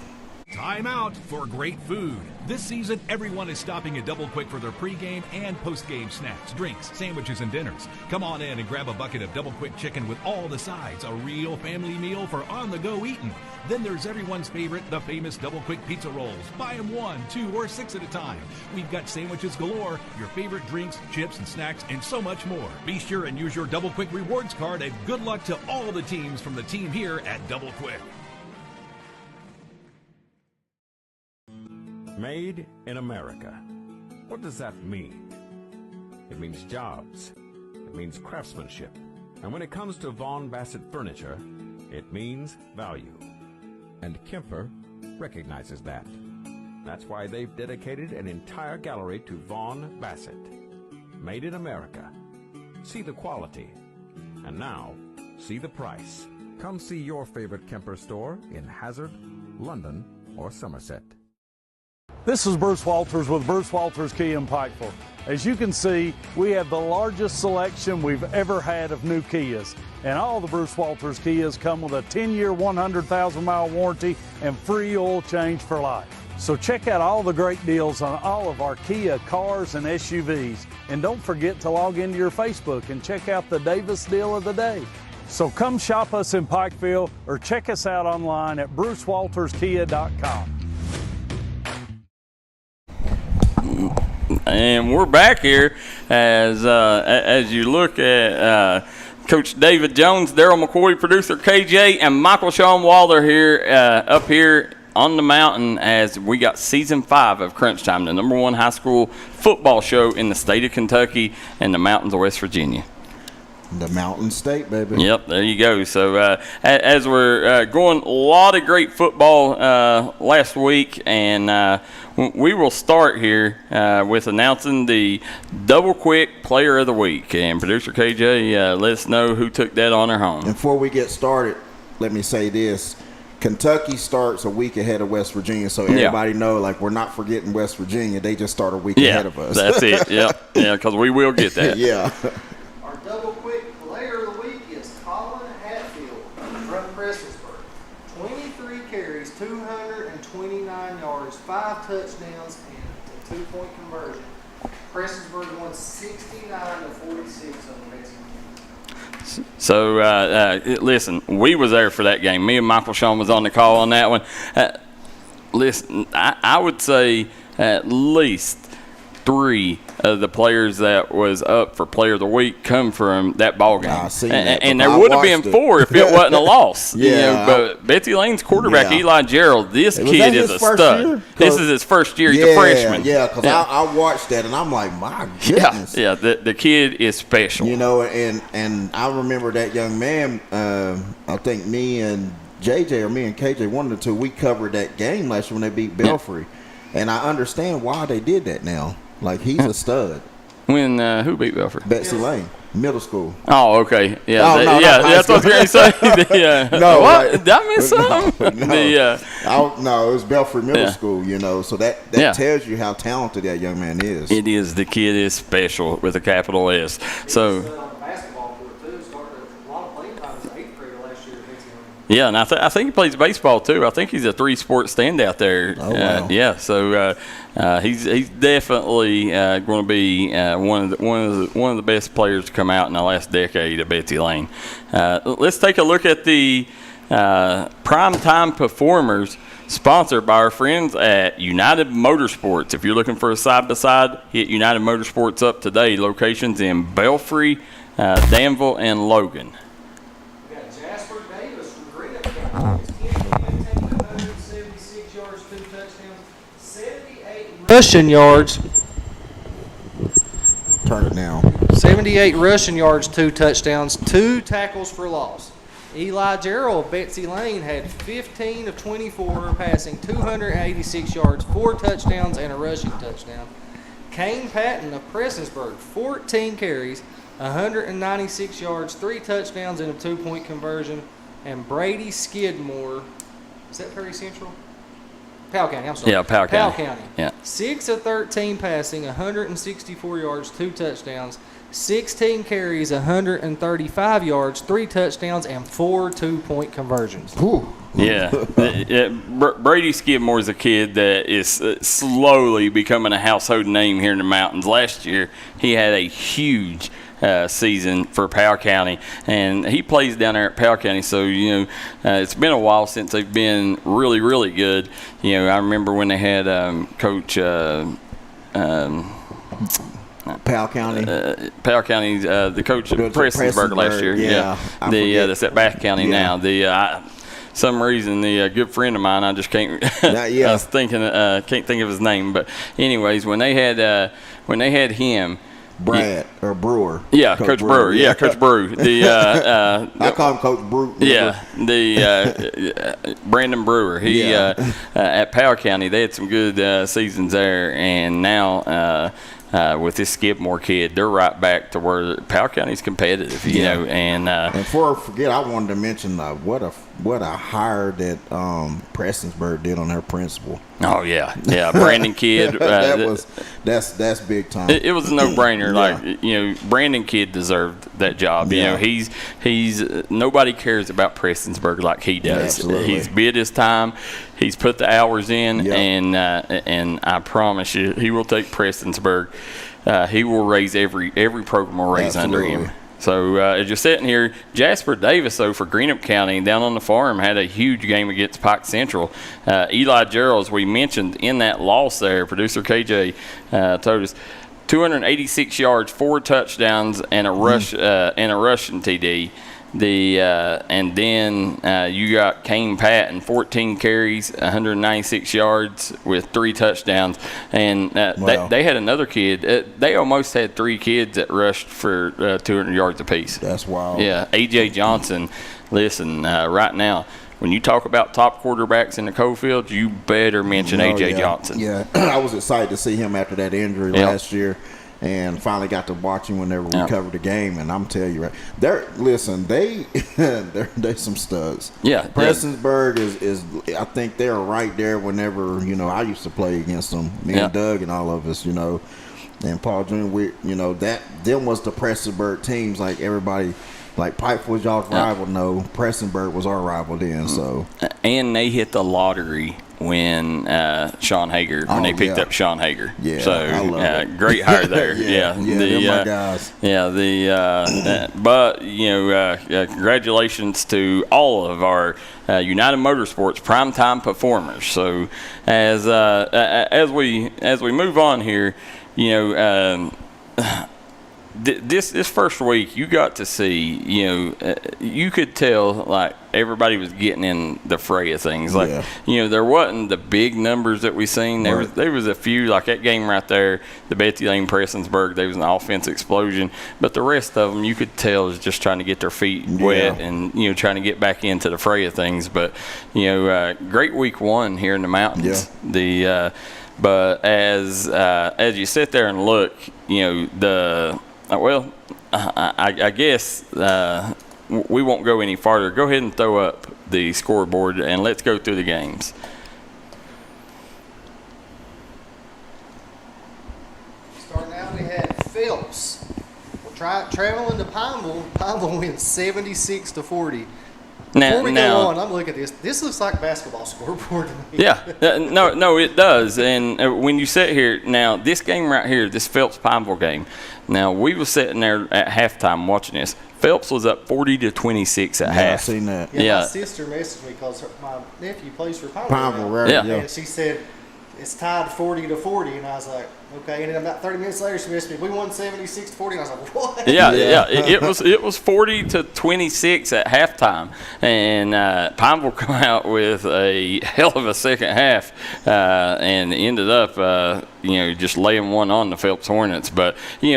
Time out for great food. This season, everyone is stopping at Double Quick for their pregame and postgame snacks, drinks, sandwiches, and dinners. Come on in and grab a bucket of Double Quick chicken with all the sides, a real family meal for on-the-go eating. Then there's everyone's favorite, the famous Double Quick pizza rolls. Buy them 1, 2, or 6 at a time. We've got sandwiches galore, your favorite drinks, chips, and snacks, and so much more. Be sure and use your Double Quick rewards card, and good luck to all the teams from the team here at Double Quick. Made in America. What does that mean? It means jobs. It means craftsmanship. And when it comes to Vaughan Bassett furniture, it means value. And Kemper recognizes that. That's why they've dedicated an entire gallery to Vaughan Bassett. Made in America. See the quality. And now, see the price. Come see your favorite Kemper store in Hazard, London, or Somerset. This is Bruce Walters with Bruce Walters Kia in Pikeville. As you can see, we have the largest selection we've ever had of new Kias. And all the Bruce Walters Kias come with a 10-year, 100,000-mile warranty and free oil change for life. So check out all the great deals on all of our Kia cars and SUVs. And don't forget to log into your Facebook and check out the Davis deal of the day. So come shop us in Pikeville or check us out online at brucewalterskia.com. And we're back here as you look at Coach David Jones, Darryl McCoy, producer KJ, and Michael Shawn Waller here up here on the mountain as we got season 5 of Crunch Time, the #1 high school football show in the state of Kentucky and the mountains of West Virginia. The Mountain State, baby. Yep, there you go. So as we're going, a lot of great football last week, and we will start here with announcing the Double Quick Player of the Week. And producer KJ, let us know who took that honor home. And before we get started, let me say this. Kentucky starts a week ahead of West Virginia, so everybody know, like, we're not forgetting West Virginia. They just start a week ahead of us. That's it. Yeah, because we will get that. Yeah. Our double quick player of the week is Colin Hatfield from Prestonsburg. 23 carries, 229 yards, 5 touchdowns, and a 2-point conversion. Prestonsburg won 69-46 on the Betsy. So, listen, we was there for that game. Me and Michael Shawn was on the call on that one. Listen, I would say at least 3 of the players that was up for Player of the Week come from that ball game. I seen that, and there would have been 4 if it wasn't a loss. But Betsy Lane's quarterback, Eli Gerald, this kid is a stud. This is his first year. He's a freshman. Yeah, because I watched that, and I'm like, my goodness. Yeah, the kid is special. And I remember that young man, I think me and JJ, or me and KJ, one of the two, we covered that game last year when they beat Belfry. And I understand why they did that now. Like, he's a stud. When who beat Belfry? Betsy Lane, middle school. Oh, okay. Yeah, no, that's what I was going to say. No, what? Did I miss something? No, it was Belfry Middle School. So that tells you how talented that young man is. It is. The kid is special with a capital S. So. Basketball court too. Started a lot of playing time as an 8th grader last year. Yeah, and I think he plays baseball too. I think he's a 3-sport standout there. Oh, wow. Yeah, so he's definitely going to be one of the best players to come out in the last decade at Betsy Lane. Let's take a look at the primetime performers sponsored by our friends at United Motorsports. If you're looking for a side-by-side, hit United Motorsports up today. Locations in Belfry, Danville, and Logan. Rushing yards. Turn it down. 78 rushing yards, 2 touchdowns, 2 tackles for loss. Eli Gerald of Betsy Lane had 15 of 24, passing 286 yards, 4 touchdowns, and a rushing touchdown. Kane Patton of Prestonsburg, 14 carries, 196 yards, 3 touchdowns, and a 2-point conversion. And Brady Skidmore, is that Perry Central? Powell County, I'm sorry. Yeah, Powell County. Yeah. 6 of 13 passing, 164 yards, 2 touchdowns, 16 carries, 135 yards, 3 touchdowns, and 4 2-point conversions. Ooh. Yeah. Brady Skidmore is a kid that is slowly becoming a household name here in the mountains. Last year, he had a huge season for Powell County, and he plays down there at Powell County, so it's been a while since they've been really, really good. I remember when they had Coach Powell County, the coach of Prestonsburg last year. That's at Bath County now. Some reason the good friend of mine, I just can't. I was thinking, can't think of his name, but anyways, when they had him. Brad or Brewer. Yeah, Coach Brewer. Yeah, Coach Brewer. I call him Coach Brewer. Yeah, Brandon Brewer. He at Powell County, they had some good seasons there, and now with this Skidmore kid, they're right back to where Powell County's competitive. You know, and before I forget, I wanted to mention what a hire that Prestonsburg did on their principal. Oh yeah, Brandon Kidd. That's big time. It was a no-brainer. Like Brandon Kidd deserved that job. He's nobody cares about Prestonsburg like he does. Absolutely. He's bid his time. He's put the hours in, and I promise you, he will take Prestonsburg. He will raise every program will raise under him. So as you're sitting here, Jasper Davis, though, for Greenup County down on the farm, had a huge game against Pike Central. Eli Gerald, as we mentioned in that loss there, producer KJ told us, 286 yards, 4 touchdowns, and a rushing TD. And then you got Kane Patton, 14 carries, 196 yards with 3 touchdowns. And they had another kid. They almost had 3 kids that rushed for 200 yards apiece. That's wild. Yeah, A.J. Johnson, listen, right now, when you talk about top quarterbacks in the Coalfield, you better mention A.J. Johnson. Yeah, I was excited to see him after that injury last year. and finally got to watch him whenever we covered the game. And I'm telling you, they're some studs. Yeah, Prestonsburg is I think they're right there. Whenever I used to play against them, me and Doug and all of us, and Paul Jr. Them was the Prestonsburg teams. Like everybody. Like Pipe was y'all's rival, no. Prestonsburg was our rival then, so. And they hit the lottery when Shawn Hager, when they picked up Shawn Hager. Yeah, so I love it. Great hire there. they're my guys. But congratulations to all of our United Motorsports primetime performers. So as we move on here, this first week, you got to see, you could tell, like, everybody was getting in the fray of things. Like, there wasn't the big numbers that we seen. There was a few, like that game right there, the Betty Lane Prestonsburg, there was an offense explosion. But the rest of them, you could tell, is just trying to get their feet wet and, trying to get back into the fray of things. But, great week one here in the mountains. But as you sit there and look, I guess we won't go any farther. Go ahead and throw up the scoreboard, and let's go through the games. Starting out, we had Phelps. Traveling to Pineville. Pineville wins 76-40. Before we go on, I'm looking at this. This looks like a basketball scoreboard to me. No, it does. And when you sit here now, this game right here, this Phelps Pineville game. Now we were sitting there at halftime watching this. Phelps was up 40-26 at half. I've seen that. My sister messaged me because my nephew plays for Pineville. Right? And she said it's tied 40-40, and I was like, okay. And then about 30 minutes later, she messaged me, we won 76-40, and I was like, what? It was 40-26 at halftime, and Pineville come out with a hell of a second half, and ended up, just laying one on the Phelps Hornets. But it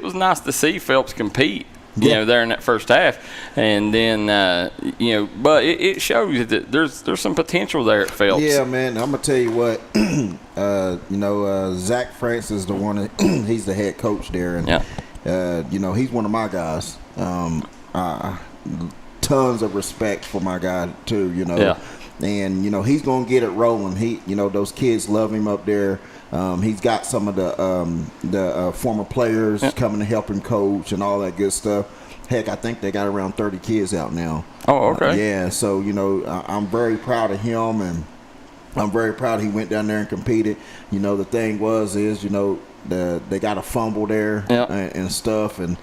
was nice to see Phelps compete. There in that first half, and then but it shows that there's some potential there at Phelps. Yeah, man. I'm gonna tell you what. Zach Francis is the one. He's the head coach there, and he's one of my guys. Tons of respect for my guy too. And he's gonna get it rolling. Those kids love him up there. He's got some of the former players coming to help him coach and all that good stuff. Heck, I think they got around 30 kids out now. Oh, okay. So, I'm very proud of him, and I'm very proud he went down there and competed. The thing they got a fumble there and stuff, and,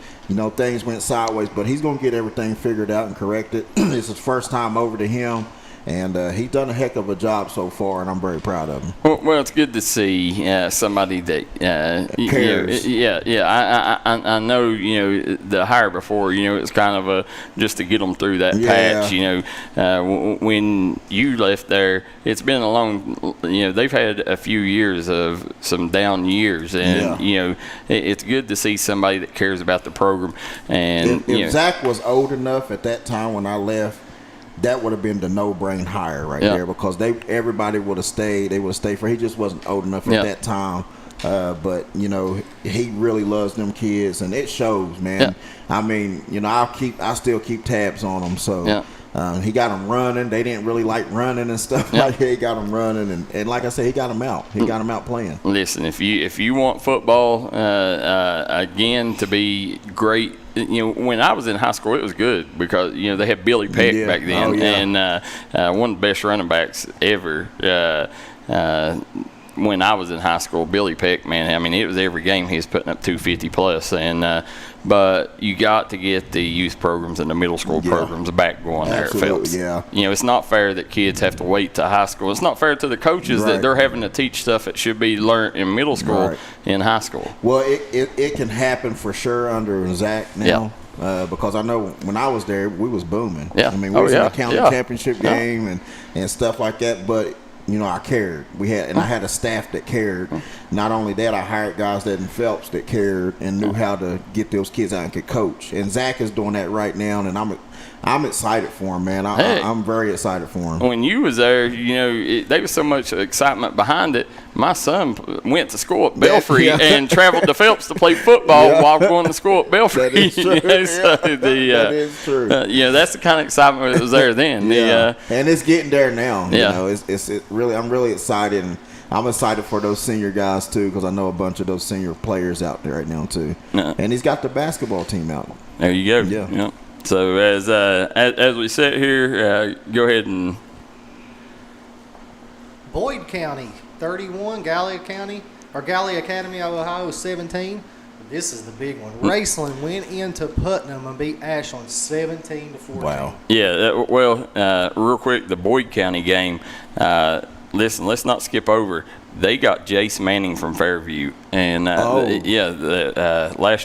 things went sideways. But he's going to get everything figured out and corrected. It's his first time over to him. And he's done a heck of a job so far, and I'm very proud of him. Well, it's good to see somebody that cares. I know. The hire before. It's kind of just to get them through that patch. When you left there, it's been a long. They've had a few years of some down years, and it's good to see somebody that cares about the program. And if Zach was old enough at that time when I left, that would have been the no-brain hire there, because everybody would have stayed. They would have stayed for. He just wasn't old enough at that time. But he really loves them kids, and it shows, man. I mean, I still keep tabs on them. So he got them running. They didn't really like running and stuff like that. He got them running, and like I said, he got them out. He got them out playing. Listen, if you want football again to be great. When I was in high school, it was good because they had Billy Peck back then, and one of the best running backs ever. When I was in high school, Billy Peck, man, I mean, it was every game he was putting up 250 plus, and but you got to get the youth programs and the middle school programs back going there at Phelps. It's not fair that kids have to wait to high school. It's not fair to the coaches that they're having to teach stuff that should be learned in middle school in high school. Well, it can happen for sure under Zach now. Because I know when I was there, we was booming. I mean, we was in the county championship game and stuff like that, but I cared. I had a staff that cared. Not only that, I hired guys that in Phelps that cared and knew how to get those kids out and could coach. And Zach is doing that right now, and I'm excited for him, man. I'm very excited for him. When you was there, there was so much excitement behind it. My son went to school at Belfry and traveled to Phelps to play football while going to school at Belfry. That is true. That is true. That's the kind of excitement that was there then. And it's getting there now. Yeah. It's really. I'm really excited, and I'm excited for those senior guys too, because I know a bunch of those senior players out there right now too. And he's got the basketball team out. There you go. Yeah. So as we sit here, go ahead and Boyd County 31, Gallia Academy of Ohio 17. This is the big one. Raceland went into Putnam and beat Ashland 17-14. Wow. Yeah. Real quick, the Boyd County game. Listen, let's not skip over. They got Jace Manning from Fairview, and last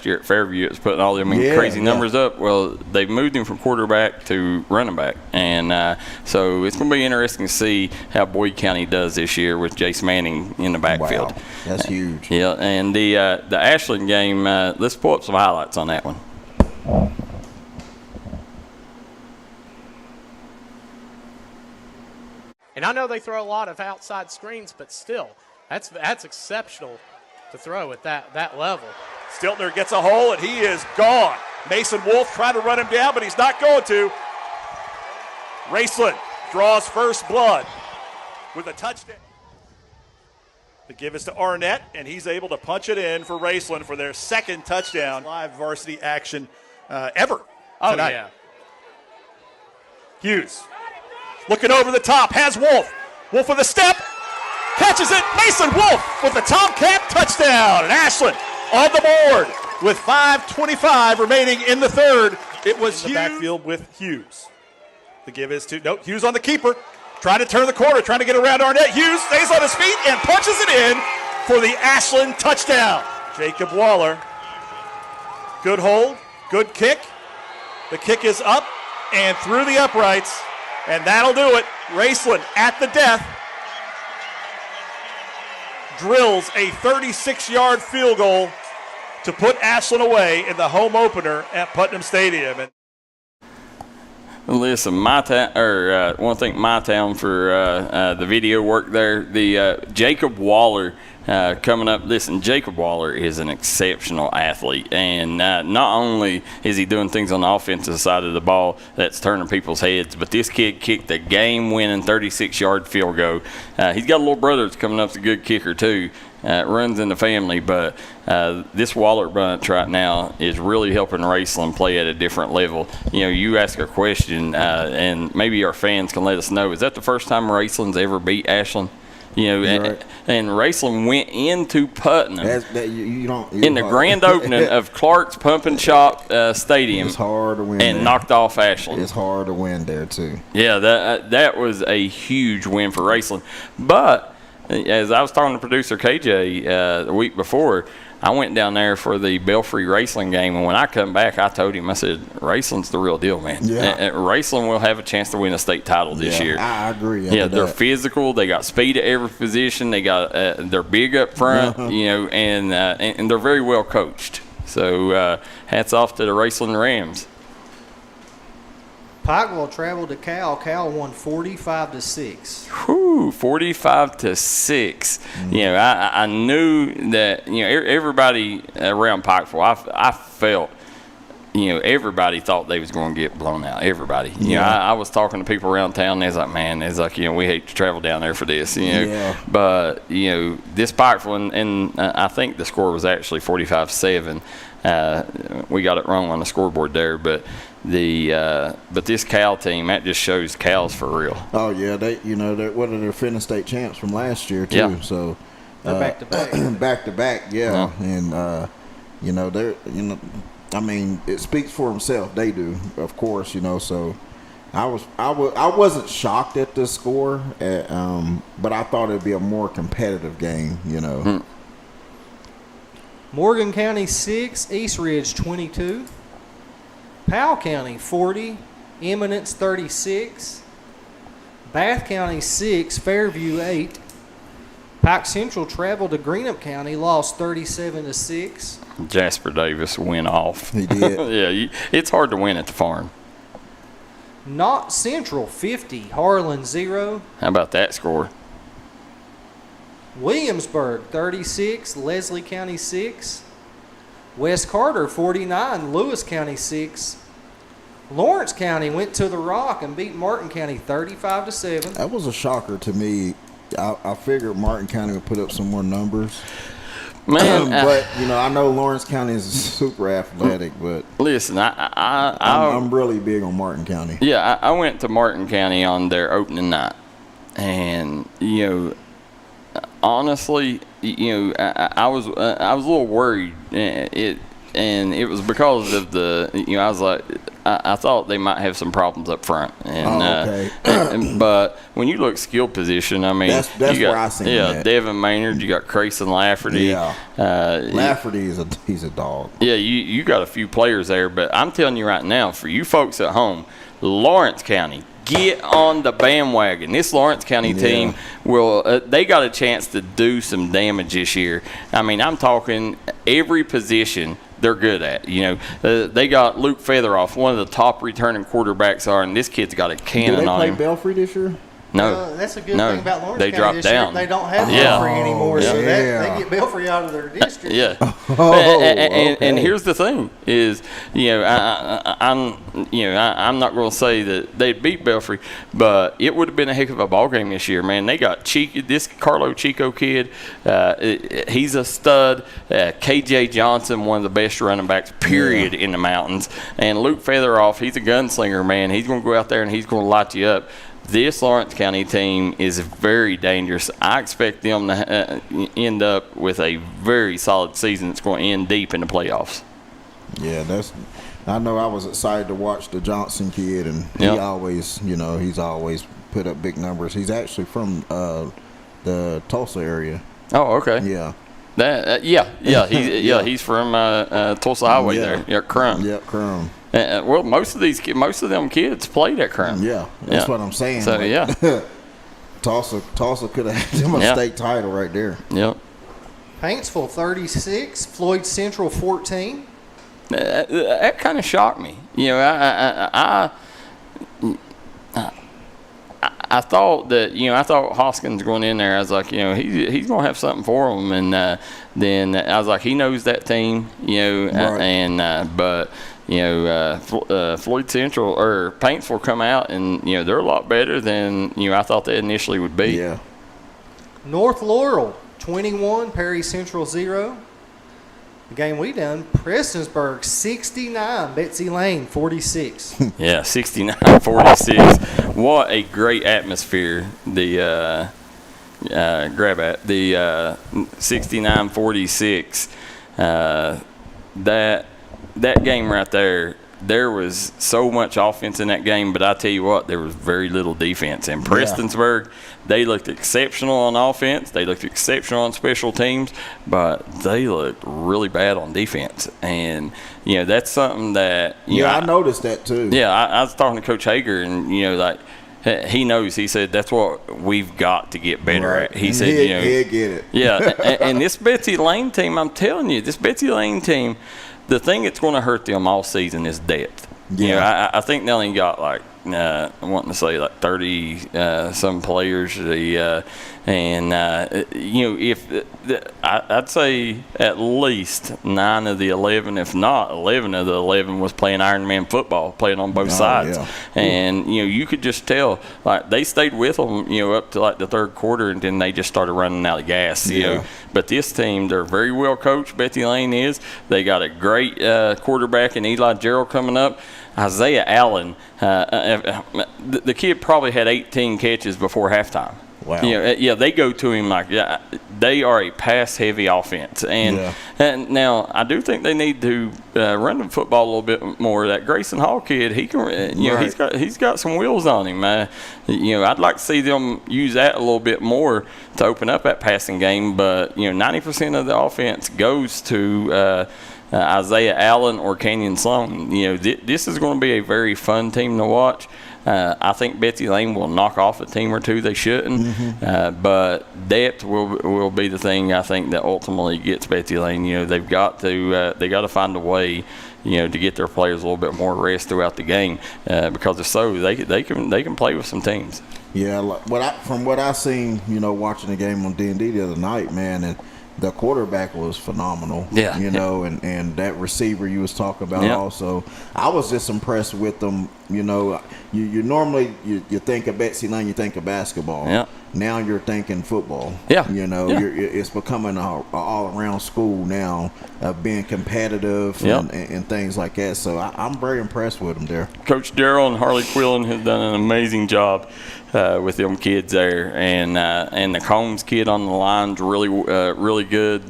year at Fairview it was putting all them crazy numbers up. Well, they've moved him from quarterback to running back, and so it's going to be interesting to see how Boyd County does this year with Jace Manning in the backfield. Wow, that's huge. Yeah, and the Ashland game. Let's pull up some highlights on that one. And I know they throw a lot of outside screens, but still, that's exceptional to throw at that level. Stiltner gets a hole, and he is gone. Mason Wolf trying to run him down, but he's not going to. Raceland draws first blood with a touchdown. The give is to Arnett, and he's able to punch it in for Raceland for their second touchdown. Live varsity action ever tonight. Yeah. Hughes looking over the top, has Wolf. Wolf with a step, catches it. Mason Wolf with the Tomcat touchdown. And Ashland on the board with 5:25 remaining in the third. It was in the backfield with Hughes. The give is to, Hughes on the keeper. Trying to turn the corner, trying to get around Arnett. Hughes stays on his feet and punches it in for the Ashland touchdown. Jacob Waller. Good hold, good kick. The kick is up and through the uprights. And that'll do it. Raceland at the death drills a 36-yard field goal to put Ashland away in the home opener at Putnam Stadium. And listen, want to thank My Town for the video work there. The Jacob Waller coming up. Listen, Jacob Waller is an exceptional athlete, and not only is he doing things on the offensive side of the ball that's turning people's heads, but this kid kicked a game-winning 36-yard field goal. He's got a little brother that's coming up that's a good kicker too. Runs in the family, but this Waller bunch right now is really helping Raceland play at a different level. You ask a question, and maybe our fans can let us know, is that the first time Raceland's ever beat Ashland? And Raceland went into Putnam in the grand opening of Clark's Pump and Shop Stadium. It's hard to win and there. Knocked off Ashland. It's hard to win there too. Yeah, that was a huge win for Raceland. But as I was talking to producer KJ the week before, I went down there for the Belfry Raceland game, and when I come back, I told him, I said, Raceland's the real deal, man. Yeah. Raceland will have a chance to win a state title this year. I agree. They're physical. They got speed at every position. They got they're big up front, and they're very well coached. So hats off to the Raceland Rams. Pikeville traveled to Cal. Cal won 45-6. Whew, 45-6. I knew that. Everybody around Pikeville, I felt. Everybody thought they was going to get blown out. Everybody. I was talking to people around town. And they was like, man, we hate to travel down there for this. But this Pikeville, and I think the score was actually 45-7. We got it wrong on the scoreboard there, but. But this Cal team, that just shows Cal's for real. Oh yeah, they're Finna State champs from last year too. Yeah. So they're back to back. Back to back, yeah. And they're I mean, it speaks for himself. They do, of course. So I wasn't shocked at the score, but I thought it'd be a more competitive game. Morgan County 6, East Ridge 22. Powell County 40, Eminence 36, Bath County 6, Fairview 8, Pike Central traveled to Greenup County, lost 37-6. Jasper Davis went off. He did. Yeah, it's hard to win at the farm. Knott Central 50, Harlan 0. How about that score? Williamsburg 36, Leslie County 6. West Carter 49, Lewis County 6. Lawrence County went to the Rock and beat Martin County 35-7. That was a shocker to me. I figured Martin County would put up some more numbers. Man, but I know Lawrence County is super athletic, but listen, I'm really big on Martin County. Yeah, I went to Martin County on their opening night, and honestly, I was a little worried. It was because of I was like, I thought they might have some problems up front, but when you look skill position, I mean, that's you got, where I seen that. Devin Maynard, you got Crayson Lafferty. Yeah, Lafferty he's a dog. Yeah, you got a few players there, but I'm telling you right now, for you folks at home, Lawrence County, get on the bandwagon. This Lawrence County team they got a chance to do some damage this year. I mean, I'm talking every position they're good at. They got Luke Featheroff, one of the top returning quarterbacks and this kid's got a cannon on him. Did they play Belfry this year? No. That's a good thing about Lawrence they County dropped this Year. They don't have Belfry anymore, so they get Belfry out of their district. Yeah. And here's the thing is, I'm not going to say that they beat Belfry, but it would have been a heck of a ball game this year, man. They got this Carlo Chico kid. He's a stud. KJ Johnson, one of the best running backs, period, in the mountains. And Luke Featheroff, he's a gunslinger, man. He's going to go out there and he's going to light you up. This Lawrence County team is very dangerous. I expect them to end up with a very solid season that's going to end deep in the playoffs. Yeah, I know I was excited to watch the Johnson kid, and he always, he's always put up big numbers. He's actually from the Tulsa area. Oh, okay. Yeah. He's from Tulsa Highway there. Yeah, Crum. Yep, Crum. Well, most of them kids played at Crum. Yeah, that's what I'm saying. So Tulsa could have had them a state title right there. Yep. Paintsville 36, Floyd Central 14. That kind of shocked me. I thought that I thought Hoskins going in there. I was like, he's going to have something for him, and then I was like, he knows that team, right. But Floyd Central or Paintsville come out and they're a lot better than I thought they initially would be. Yeah. North Laurel 21, Perry Central 0. The game we done, Prestonsburg 69, Betsy Lane 46. Yeah, 69-46. What a great atmosphere. The grab at the 69-46. That game right there. There was so much offense in that game, but I tell you what, there was very little defense. And Prestonsburg, they looked exceptional on offense. They looked exceptional on special teams, but they looked really bad on defense. And, that's something that, I noticed that too. Yeah, I was talking to Coach Hager, and, he knows. He said that's what we've got to get better at. He said, he'll get it. Yeah, and this Betsy Lane team, I'm telling you, this Betsy Lane team, the thing that's going to hurt them all season is depth. Yeah. I think they only got I want to say 30 some players. I'd say at least 9 of the 11, if not 11 of the 11, was playing Ironman football, playing on both sides. Yeah. And you could just tell they stayed with them up to the third quarter, and then they just started running out of gas. But this team, they're very well coached. Betsy Lane is. They got a great quarterback in Eli Darryl coming up. Isaiah Allen, the kid probably had 18 catches before halftime. Wow. They go to him they are a pass-heavy offense. And now I do think they need to run the football a little bit more. That Grayson Hall kid, he can, he's got some wheels on him. I'd like to see them use that a little bit more to open up that passing game. But 90% of the offense goes to Isaiah Allen or Canyon Sloan. This is going to be a very fun team to watch. I think Betsy Lane will knock off a team or two they shouldn't, but depth will be the thing I think that ultimately gets Betsy Lane. They've got to find a way, to get their players a little bit more rest throughout the game, because if so, they can play with some teams. Yeah, from what I seen, watching the game on D&D the other night, man, and the quarterback was phenomenal. Yeah. And that receiver you was talking about also. I was just impressed with them. You normally you think of Betsy Lane, you think of basketball. Yeah. Now you're thinking football. Yeah. It's becoming an all-around school now of being competitive and things like that. So I'm very impressed with them there. Coach Darryl and Harley Quillen has done an amazing job with them kids there, and the Combs kid on the line's really good.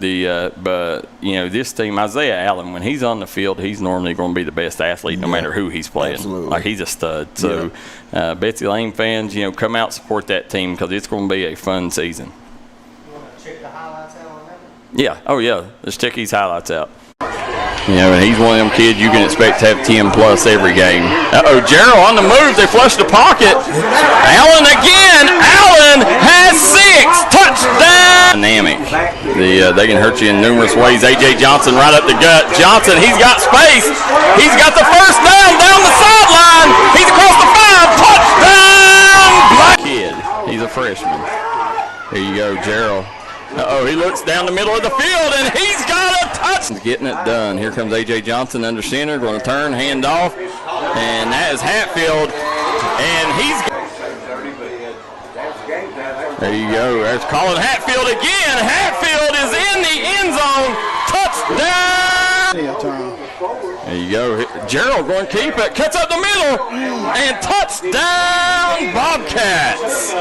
But this team, Isaiah Allen, when he's on the field, he's normally going to be the best athlete no matter who he's playing. Absolutely. Like, he's a stud. So Betsy Lane fans, come out, support that team, because it's going to be a fun season. You want to check the highlights out on that one? Yeah. Oh, yeah. Let's check these highlights out. And he's one of them kids you can expect to have 10 plus every game. Darryl on the move. They flush the pocket. Allen again. Allen has 6. Touchdown. Dynamic. They can hurt you in numerous ways. A.J. Johnson right up the gut. Johnson, he's got space. He's got the first down the sideline. He's across the 5. Touchdown. Black kid. He's a freshman. Here you go, Darryl. He looks down the middle of the field, and he's got a touch. He's getting it done. Here comes A.J. Johnson under center, going to turn, hand off, and that is Hatfield, and there you go. There's Colin Hatfield again. Hatfield is in the end zone. Touchdown. There you go. Darryl going to keep it. Cuts up the middle, and touchdown, Bobcats.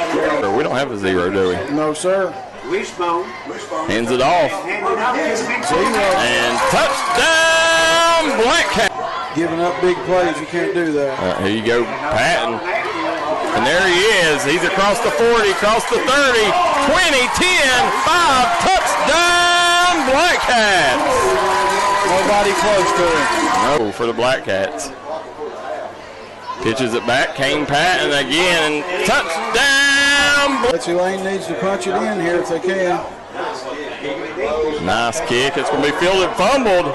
We don't have a 0, do we? No, sir. Hands it off. And touchdown, Black Cat. Giving up big plays, you can't do that. Here you go, Patton. And there he is. He's across the 40, across the 30, 20, 10, 5. Touchdown, Black Cats. Nobody close to him. No, for the Black Cats. Pitches it back. Kane Patton again. Touchdown. Betsy Lane needs to punch it in here if they can. Nice kick. It's going to be fielded, fumbled,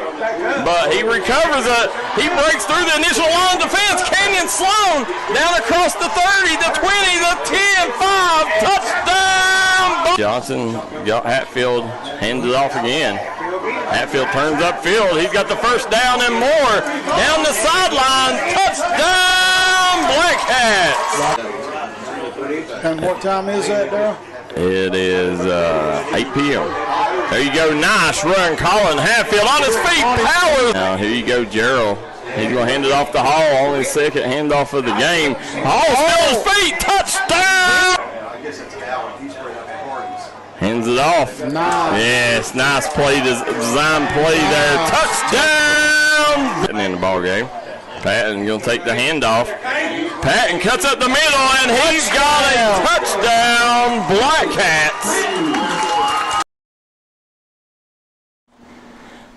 but he recovers it. He breaks through the initial line of defense. Kenyon Sloan down across the 30, the 20, the 10, 5. Touchdown. Johnson got Hatfield, hands it off again. Hatfield turns upfield. He's got the first down and more. Down the sideline. Touchdown, Black Cats. And what time is that, Darryl? It is 8 p.m. There you go. Nice run. Colin Hatfield on his feet. Power. Now, here you go, Darryl. He's going to hand it off to Hall on his second handoff of the game. Hall still his feet. Touchdown. Hands it off. Nice. Yes, nice play, design play there. Touchdown. Getting in the ball game. Patton going to take the handoff. Patton cuts up the middle, and he's got a touchdown, Black Cats.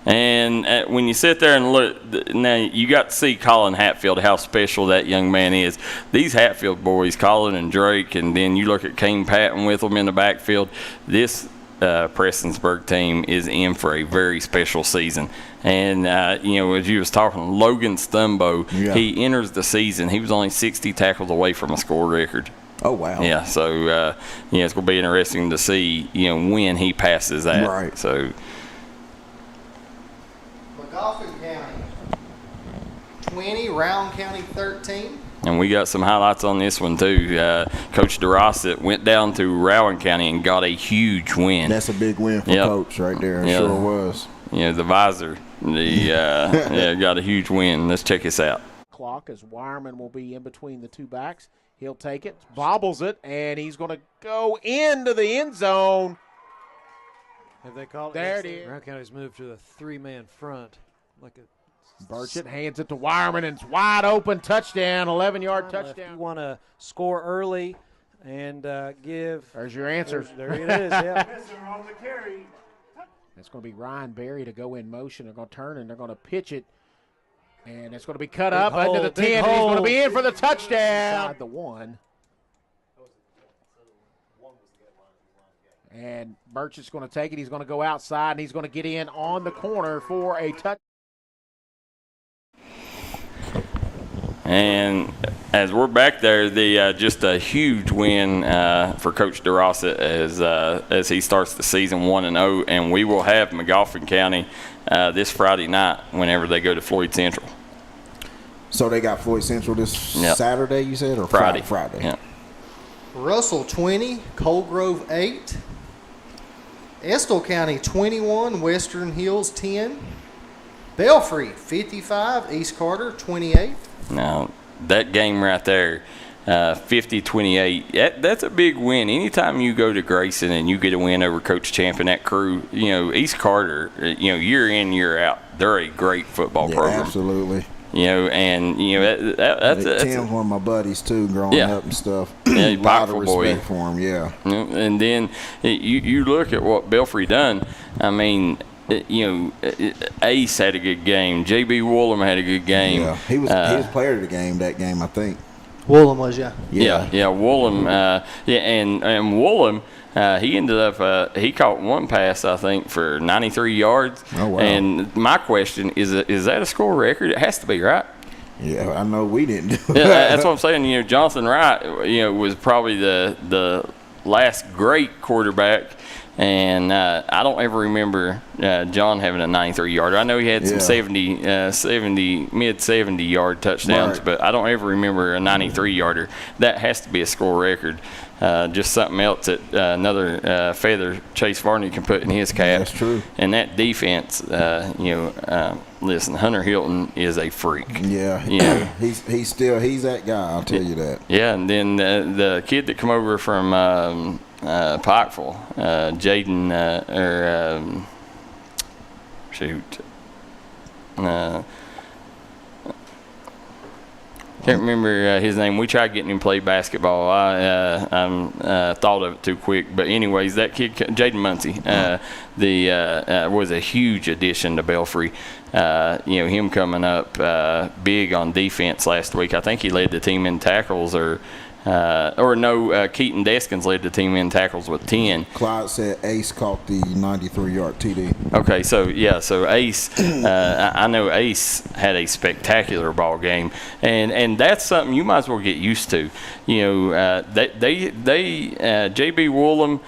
And when you sit there and look, now you got to see Colin Hatfield, how special that young man is. These Hatfield boys, Colin and Drake, and then you look at Kane Patton with them in the backfield. This Prestonsburg team is in for a very special season. And, as you was talking, Logan Stumbo, he enters the season. He was only 60 tackles away from a score record. Oh, wow. Yeah, so, it's going to be interesting to see, when he passes that. Right. So, McCoy County 20, Rowan County 13. and we got some highlights on this one, too. Coach DeRossett went down to Rowan County and got a huge win. That's a big win for Coach right there. It sure was. The visor, got a huge win. Let's check this out. Clock as Wireman will be in between the two backs. He'll take it, bobbles it, and he's going to go into the end zone. Have they called it? There it is. Rowan County's moved to a 3-man front. Burchett hands it to Wireman, and it's wide open. Touchdown, 11-yard touchdown. You want to score early and give. There's your answer. There it is, yeah. It's going to be Ryan Berry to go in motion. They're going to turn, and they're going to pitch it. And it's going to be cut up into the 10. And he's going to be in for the touchdown. Inside the 1. And Burchett's going to take it. He's going to go outside, and he's going to get in on the corner for a touchdown. And as we're back there, just a huge win for Coach DeRossa as he starts the season 1-0, and we will have McGoffin County this Friday night whenever they go to Floyd Central. So they got Floyd Central this Saturday, you said, or Friday? Friday. Yeah. Russell 20, Cold Grove 8. Estill County 21, Western Hills 10. Belfry 55, East Carter 28. Now, that game right there, 50-28, that's a big win. Anytime you go to Grayson and you get a win over Coach Champ and that crew, East Carter, year in, year out, they're a great football program. Absolutely. That's Tim's one of my buddies too, growing up and stuff. Yeah, a lot of boy. respect for him. Yeah. And then you look at what Belfry done. I mean, Ace had a good game. JB Woolham had a good game. Yeah, he was player of the game that game, I think. Woolham was, yeah. Woolham. And Woolham. He ended up he caught one pass, I think, for 93 yards. Oh, wow. And my question is that a score record? It has to be, right? Yeah, I know we didn't do it. Yeah, that's what I'm saying. Jonathan Wright, was probably the last great quarterback. And I don't ever remember John having a 93-yarder. I know he had some 70, mid-70-yard touchdowns, but I don't ever remember a 93-yarder. That has to be a score record. Just something else that another feather Chase Varney can put in his cap. That's true. And that defense, listen, Hunter Hilton is a freak. Yeah, he's that guy. I'll tell you that. Yeah, and then the kid that come over from Pikeville, Jaden, can't remember his name. We tried getting him to play basketball. I thought of it too quick. But anyways, that kid, Jaden Muncie, was a huge addition to Belfry. Him coming up big on defense last week. I think he led the team in tackles, Keaton Deskins led the team in tackles with 10. Clyde said Ace caught the 93-yard TD. Okay, so Ace, I know Ace had a spectacular ball game, and that's something you might as well get used to. JB Woolham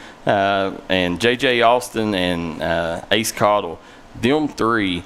and JJ Austin and Ace Cottle, them three,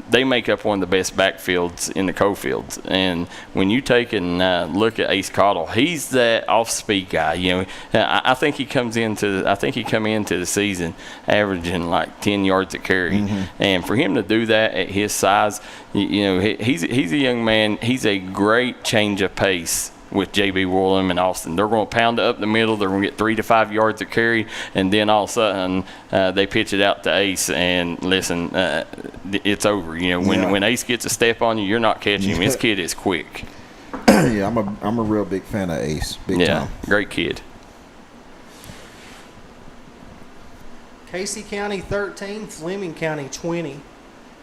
they make up one of the best backfields in the Cofields. And when you take and look at Ace Cottle, he's that off-speed guy. I think he come into the season averaging like 10 yards a carry. Mm-hmm. And for him to do that at his size, he's a young man. He's a great change of pace with JB Woolham and Austin. They're going to pound it up the middle. They're going to get 3 to 5 yards of carry, and then all of a sudden they pitch it out to Ace. And listen, it's over. When Ace gets a step on you, you're not catching him. This kid is quick. Yeah, I'm a real big fan of Ace. Big time. Great kid. Casey County 13, Fleming County 20.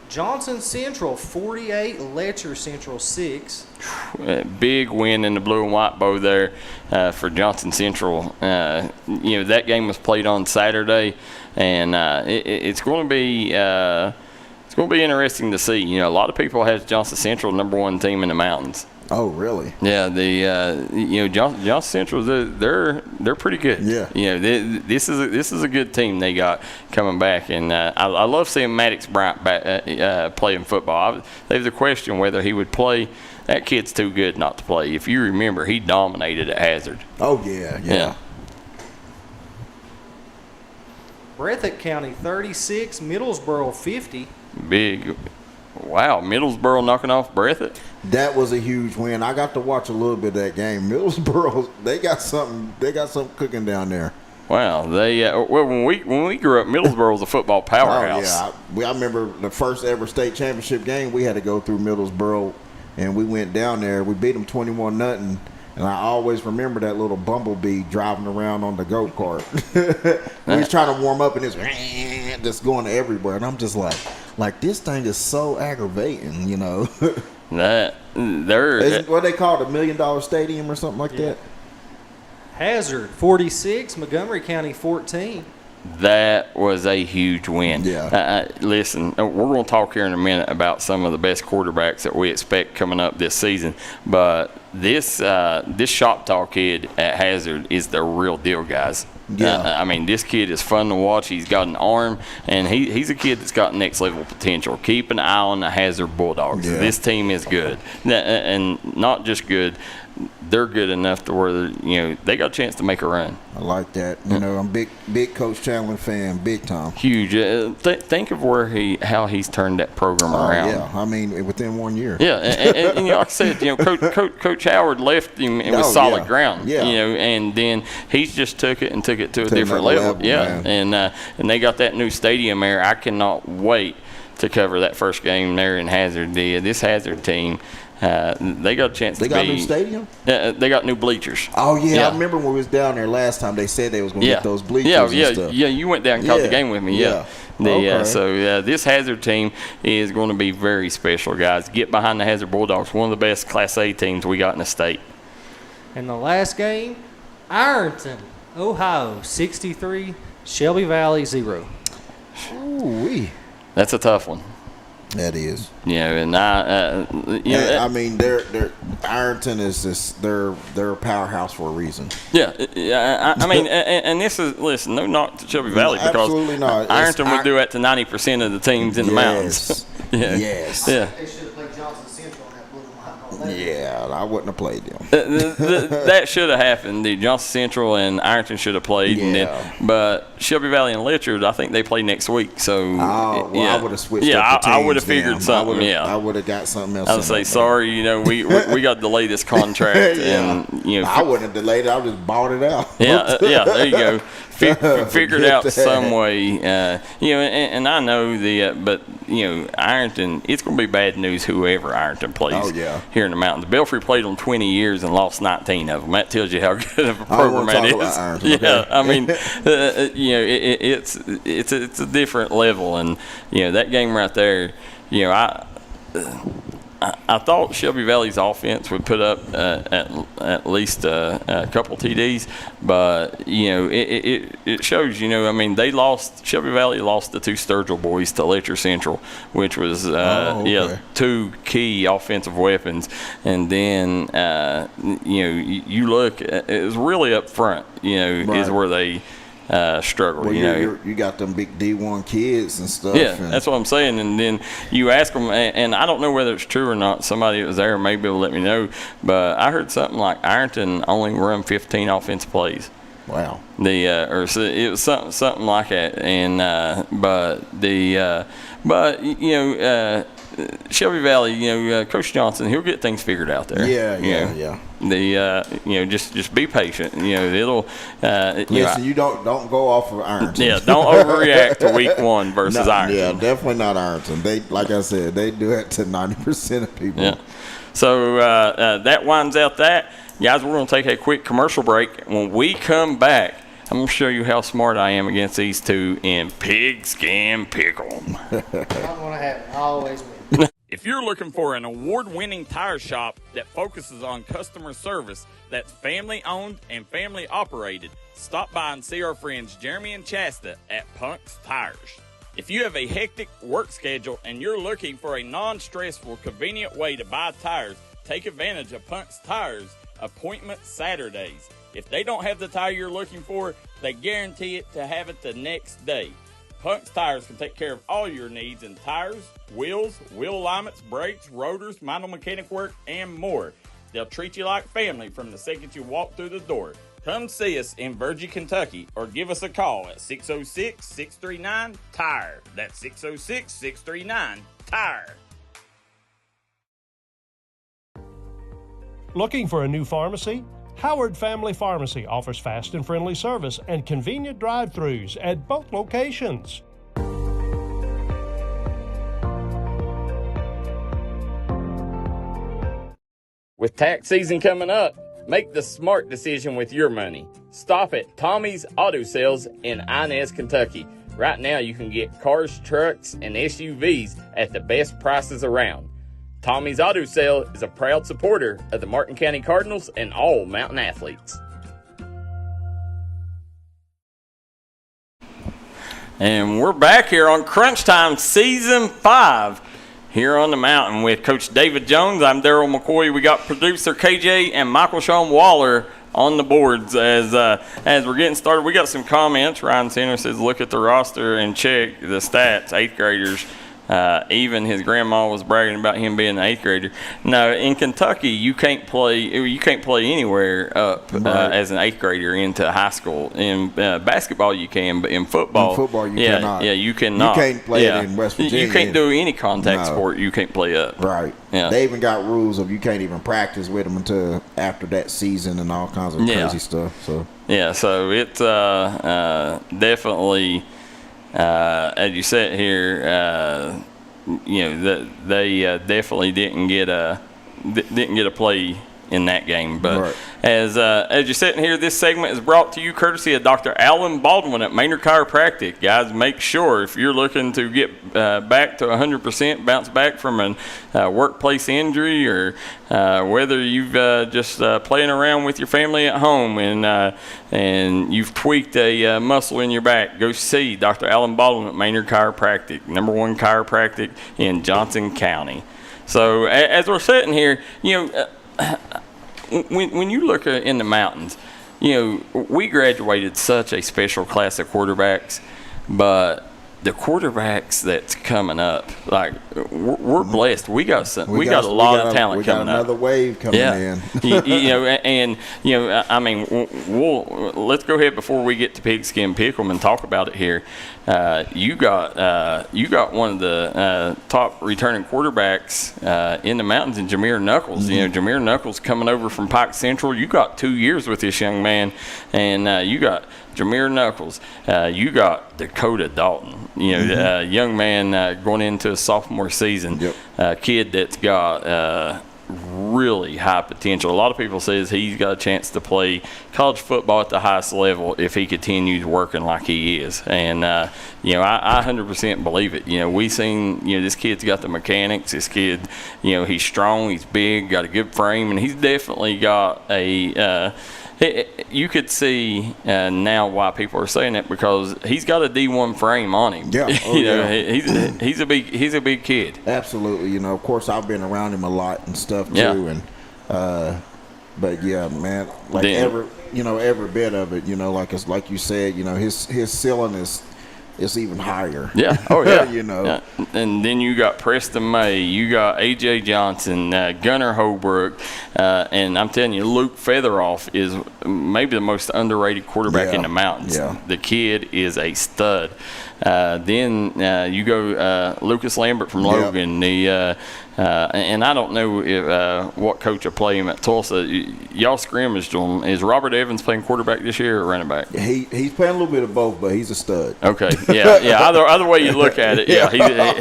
Johnson Central 48, Letcher Central 6. Big win in the blue and white bow there for Johnson Central. That game was played on Saturday, and it's going to be interesting to see. A lot of people have Johnson Central #1 team in the mountains. Oh, really? Yeah, Johnson Central, they're pretty good. Yeah. This is a good team they got coming back, and I love seeing Maddox Bryant back, playing football. There's a question whether he would play. That kid's too good not to play. If you remember, he dominated at Hazard. Oh yeah. Breathitt County 36, Middlesboro 50. Big. Wow, Middlesboro knocking off Breathitt. That was a huge win. I got to watch a little bit of that game. Middlesboro, they got something cooking down there. Wow, when we grew up, Middlesboro was a football powerhouse. Oh yeah, I remember the first ever state championship game. We had to go through Middlesboro, and we went down there. We beat them 21-0, and I always remember that little bumblebee driving around on the go kart. We was trying to warm up, and it's just going everywhere, and I'm just like this thing is so aggravating, What they call it, $1 million stadium or something like that. Hazard 46, Montgomery County 14. that was a huge win. Yeah. Listen, we're going to talk here in a minute about some of the best quarterbacks that we expect coming up this season, but this Choctaw kid at Hazard is the real deal, guys. Yeah. I mean, this kid is fun to watch. He's got an arm, and he's a kid that's got next level potential. Keep an eye on the Hazard Bulldogs. Yeah. This team is good, and not just good. They're good enough to where they got a chance to make a run. I like that. I'm big Coach Chandler fan, big time. Huge. Think of how he's turned that program around. Yeah, I mean within 1 year. Yeah, and like I said, Coach Howard left him with solid ground. Yeah. And then he's just took it to a different level. Yeah, and they got that new stadium there. I cannot wait to cover that first game there in Hazard. This Hazard team. They got a chance. They got a new stadium. They got new bleachers. Oh yeah, I remember when we was down there last time. They said they was going to get those bleachers. and stuff. You went down and caught the game with me. Yeah. So this Hazard team is going to be very special, guys. Get behind the Hazard Bulldogs, one of the best Class A teams we got in the state. And the last game, Ironton, Ohio, 63, Shelby Valley 0. Ooh-wee. That's a tough one. That is. And I mean, Ironton is just they're a powerhouse for a reason. Yeah. I mean, and this is no knock to Shelby Valley because absolutely not. Ironton would do that to 90% of the teams in the mountains. Yes. Yeah. They should have played Johnson Central on that blue line all day. Yeah, I wouldn't have played them. That should have happened. The Johnson Central and Ironton should have played. Yeah. But Shelby Valley and Litchard, I think they play next week. So I would have switched. Yeah, up the I would have teams figured then. something. I would have got something else. I would say sorry. We got to delay this contract, and I wouldn't have delayed it. I would have just bought it out. Yeah. There you go. Figured out some way. And I know but Ironton. It's going to be bad news whoever Ironton plays. Oh, yeah. Here in the mountains. Belfry played them 20 years and lost 19 of them. That tells you how good of a program that is. About Ironton, yeah, okay. I mean, it's a different level, and that game right there. I thought Shelby Valley's offense would put up at least a couple TDs, but it shows. I mean, Shelby Valley lost the two Sturgill boys to Letcher Central, which was two key offensive weapons, and then you look, it was really up front. Is where they. Struggle. Well, you got them big D1 kids and stuff. Yeah, that's what I'm saying. And then you ask them, and I don't know whether it's true or not. Somebody that was there maybe will let me know. But I heard something like Ironton only run 15 offensive plays. Wow. It was something like that. And Shelby Valley, Coach Johnson, he'll get things figured out there. Yeah. Just be patient. It'll. Listen, you don't go off of Ironton. Yeah, don't overreact to week one versus Ironton. Yeah, definitely not Ironton. They, like I said, they do it to 90% of people. Yeah. So that winds out that. Guys, we're going to take a quick commercial break. When we come back, I'm going to show you how smart I am against these two in Pigskin Pickle. I'm going to have it. I always win. If you're looking for an award-winning tire shop that focuses on customer service that's family-owned and family-operated, stop by and see our friends Jeremy and Chasta at Punk's Tires. If you have a hectic work schedule and you're looking for a non-stressful, convenient way to buy tires, take advantage of Punk's Tires Appointment Saturdays. If they don't have the tire you're looking for, they guarantee it to have it the next day. Punk's Tires can take care of all your needs in tires, wheels, wheel alignments, brakes, rotors, minor mechanic work, and more. They'll treat you like family from the second you walk through the door. Come see us in Virgie, Kentucky, or give us a call at 606-639-TIRE. That's 606-639-TIRE. Looking for a new pharmacy? Howard Family Pharmacy offers fast and friendly service and convenient drive-thrus at both locations. With tax season coming up, make the smart decision with your money. Stop at Tommy's Auto Sales in Inez, Kentucky. Right now you can get cars, trucks, and SUVs at the best prices around. Tommy's Auto Sale is a proud supporter of the Martin County Cardinals and all mountain athletes. And we're back here on Crunch Time Season 5 here on the mountain with Coach David Jones. I'm Darryl McCoy. We got producer KJ and Michael Shawn Waller on the boards as we're getting started. We got some comments. Ryan Center says, look at the roster and check the stats. 8th graders. Even his grandma was bragging about him being an 8th grader. No, in Kentucky, you can't play anywhere up as an 8th grader into high school. In basketball, you can, but in football, you cannot. Yeah, you cannot. You can't play it in West Virginia. You can't do any contact sport. You can't play up. Right. Yeah. They even got rules of you can't even practice with them until after that season and all kinds of crazy stuff. So yeah, so it's definitely. As you sit here, they definitely didn't get a play in that game. But as you're sitting here, this segment is brought to you courtesy of Dr. Alan Baldwin at Maynard Chiropractic. Guys, make sure if you're looking to get back to 100%, bounce back from a workplace injury, or whether you've just playing around with your family at home and you've tweaked a muscle in your back, go see Dr. Alan Baldwin at Maynard Chiropractic, #1 chiropractic in Johnson County. So as we're sitting here, when you look in the mountains, we graduated such a special class of quarterbacks, but the quarterbacks that's coming up, like we're blessed. We got a lot of talent coming up. Another wave coming in. I mean, let's go ahead before we get to Pigskin Pick'em and talk about it here. You got one of the top returning quarterbacks in the mountains in Jameer Knuckles. Jameer Knuckles coming over from Pike Central. You got 2 years with this young man, and you got Jameer Knuckles. You got Dakota Dalton. Young man going into a sophomore season. Kid that's got really high potential. A lot of people says he's got a chance to play college football at the highest level if he continues working like he is. And I 100% believe it. We seen this kid's got the mechanics. This kid, he's strong, he's big, got a good frame, and he's definitely got a. You could see now why people are saying that, because he's got a D1 frame on him. Yeah, he's a big kid. Absolutely. Of course, I've been around him a lot and stuff too. Yeah. And but yeah, man, like every bit of it. Like you said, his ceiling is even higher. Yeah. Oh yeah. Yeah. And then you got Preston May, you got AJ Johnson, Gunnar Holbrook, and I'm telling you, Luke Featheroff is maybe the most underrated quarterback in the mountains. Yeah. The kid is a stud. Then you go Lucas Lambert from Logan. And I don't know if, what coach will play him at Tulsa. Y'all scrimmaged him. Is Robert Evans playing quarterback this year or running back? He's playing a little bit of both, but he's a stud. Okay, yeah. Either way you look at it,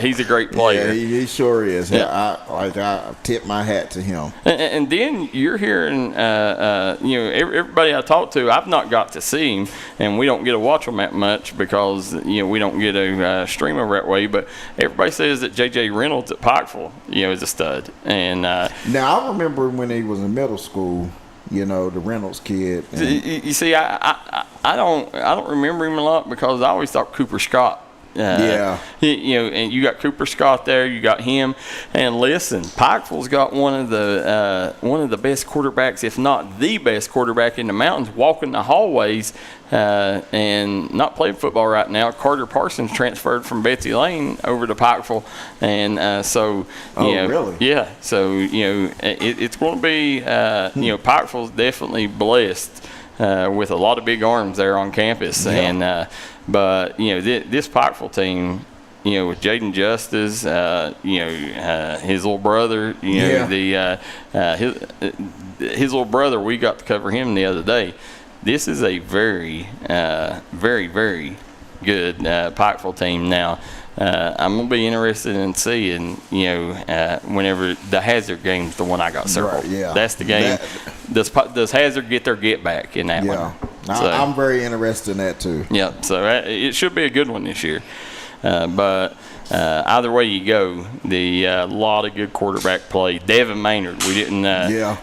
he's a great player. Yeah, he sure is. Yeah. I tip my hat to him. And then you're hearing, everybody I talk to, I've not got to see him, and we don't get to watch him that much because we don't get a stream over that way. But everybody says that J.J. Reynolds at Pikeville, is a stud. And now I remember when he was in middle school, the Reynolds kid. You see, I don't remember him a lot because I always thought Cooper Scott. And you got Cooper Scott there, you got him, and listen, Pikeville's got one of the best quarterbacks, if not the best quarterback in the mountains, walking the hallways, and not playing football right now. Carter Parsons transferred from Betsy Lane over to Pikeville, and really? Yeah. So it's going to be Pikeville's definitely blessed with a lot of big arms there on campus, and. But this Pikeville team, with Jaden Justice, his little brother, his little brother, we got to cover him the other day. This is a very, very, very good Pikeville team. Now, I'm gonna be interested in seeing, whenever the Hazard game's the one I got circled. Right, yeah. That's the game. Does Hazard get their get back in that one? I'm very interested in that too. Yeah, so it should be a good one this year. But either way you go, the lot of good quarterback play. Devin Maynard, we didn't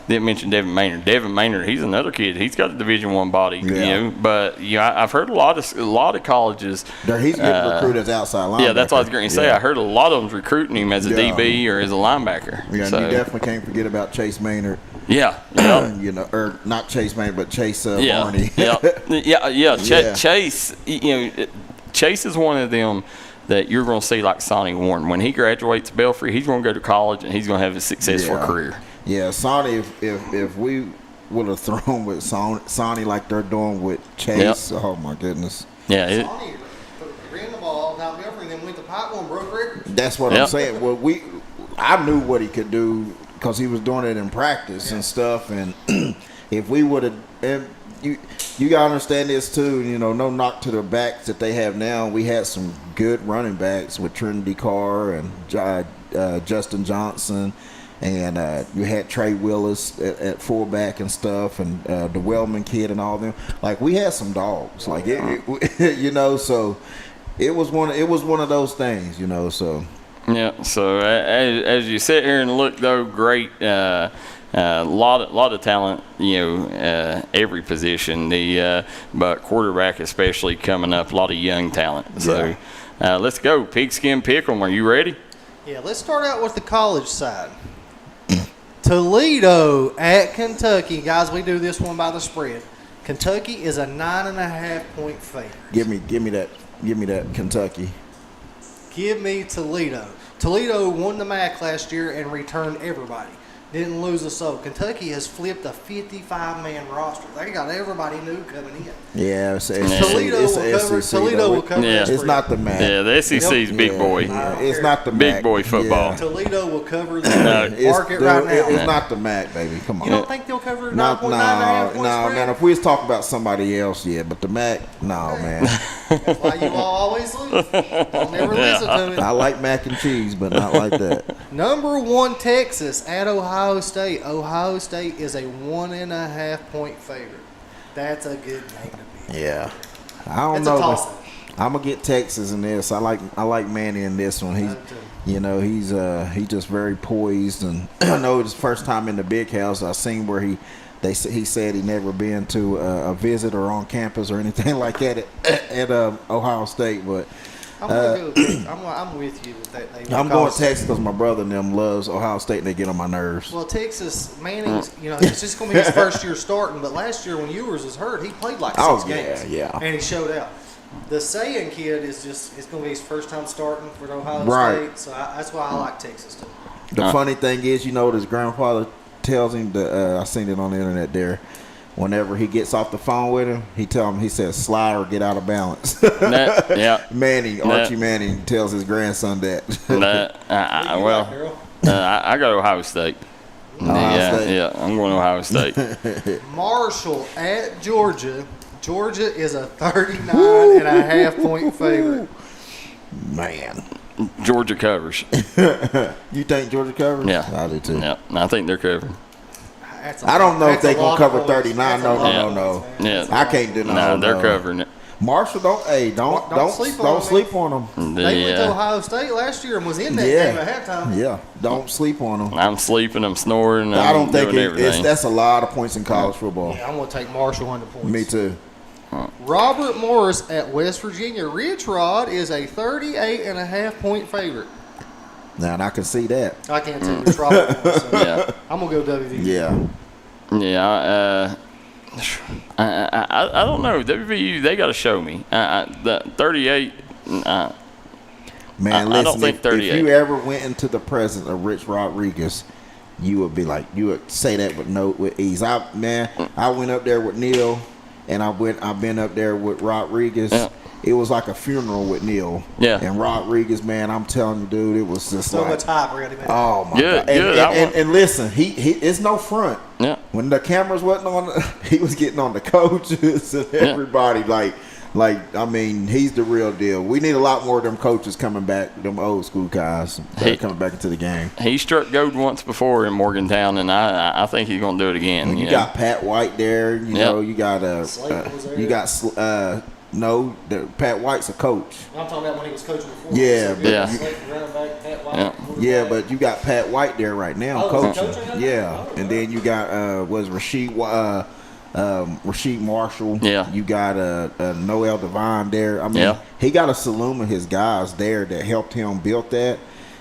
mention Devin Maynard. Devin Maynard, he's another kid. He's got a Division I body, But I've heard a lot of colleges. He's getting recruited as outside linebacker. Yeah, that's what I was going to say. I heard a lot of them recruiting him as a DB or as a linebacker. Yeah, so. You definitely can't forget about Chase Maynard. Yeah. Or not Chase Maynard, but Chase Barney. Chase. Chase is one of them that you're going to see like Sonny Warren. When he graduates Belfry, he's going to go to college and he's going to have a successful career. Yeah, Sonny. If we would have thrown with Sonny like they're doing with Chase, oh my goodness. Yeah. Sonny ran the ball, now Belfry, then went to Pikeville and broke records. That's what I'm saying. Well, I knew what he could do because he was doing it in practice and stuff. And if we would have, you gotta understand this too. No knock to the backs that they have now. We had some good running backs with Trinity Carr and Justin Johnson, and you had Trey Willis at fullback and stuff, and the Wellman kid and all them. Like we had some dogs. Like so it was one of those things. So. Yeah. So as you sit here and look, though, great. Lot of talent, every position. But quarterback especially coming up, a lot of young talent. So let's go. Pigskin Pick'em. Are you ready? Yeah. Let's start out with the college side. Toledo at Kentucky, guys. We do this one by the spread. Kentucky is a 9.5-point favorite. Give me that Kentucky. Give me Toledo. Toledo won the MAC last year and returned everybody. Didn't lose a soul. Kentucky has flipped a 55-man roster. They got everybody new coming in. Yeah, Toledo will cover. Yeah. It's not the MAC. Yeah, the SEC's big boy. It's not the MAC. Big boy football. Yeah. Toledo will cover the market right now. It's not the MAC, baby. Come on. You don't think they'll cover 9.9 No. If we was talking about somebody else, but the MAC, no, man. That's why you all always lose. I'll never listen to it. I like mac and cheese, but not like that. Number 1 Texas at Ohio State. Ohio State is a 1.5-point favorite. That's a good name to be. Yeah, I don't know. I'm gonna get Texas in this. I like Manny in this one. He's just very poised, and I know it's his first time in the big house. I seen where he said he never been to a visit or on campus or anything like that at Ohio State, but. I'm with you with that. I'm going Texas because my brother and them loves Ohio State and they get on my nerves. Well, Texas, Manning's, it's just going to be his first year starting. But last year when Ewers was hurt, he played like 6 games. Yeah. And he showed out. The Sayan kid it's going to be his first time starting for Ohio State. So that's why I like Texas too. The funny thing is, his grandfather tells him I seen it on the internet there. Whenever he gets off the phone with him, he says, slide or get out of balance. Archie Manning tells his grandson that. I go to Ohio State. Yeah, I'm going to Ohio State. Marshall at Georgia. Georgia is a 39.5-point favorite. Man. Georgia covers. You think Georgia covers? Yeah. I do too. Yeah, I think they're covering. I don't know if they're going to cover 39. No. Yeah. I can't do no. They're covering it. Marshall, don't sleep on them. They went to Ohio State last year and was in that game at halftime. Yeah, don't sleep on them. I'm sleeping, I'm snoring, I don't think that's a lot of points in college football. Yeah, I'm going to take Marshall 100 points. Me too. Robert Morris at West Virginia. Rich Rod is a 38.5-point favorite. Now, and I can see that. I can't tell you Robert Morris. So I'm going to go WVU. Yeah. I don't know. WVU, they got to show me. The 38. Man, listen, I don't think 38. If you ever went into the presence of Rich Rodriguez, you would be like, you would say that with ease. I went up there with Neil, and I've been up there with Rodriguez. Yeah. It was like a funeral with Neil. Yeah. And Rodriguez, man, I'm telling you, dude, it was just so much hype already, man. Oh my God. And listen, he it's no front. Yeah. When the cameras wasn't on, he was getting on the coaches and everybody. Like I mean, he's the real deal. We need a lot more of them coaches coming back, them old school guys coming back into the game. He struck gold once before in Morgantown, and I think he's gonna do it again. And you got Pat White there. You know, you got No, Pat White's a coach. I'm talking about when he was coaching before. Yeah, Yeah. But you got Pat White there right now coaching. Yeah, and then you got Rasheed Marshall. Yeah. You got Noel Devine there. I mean, he got a saloon of his guys there that helped him build that.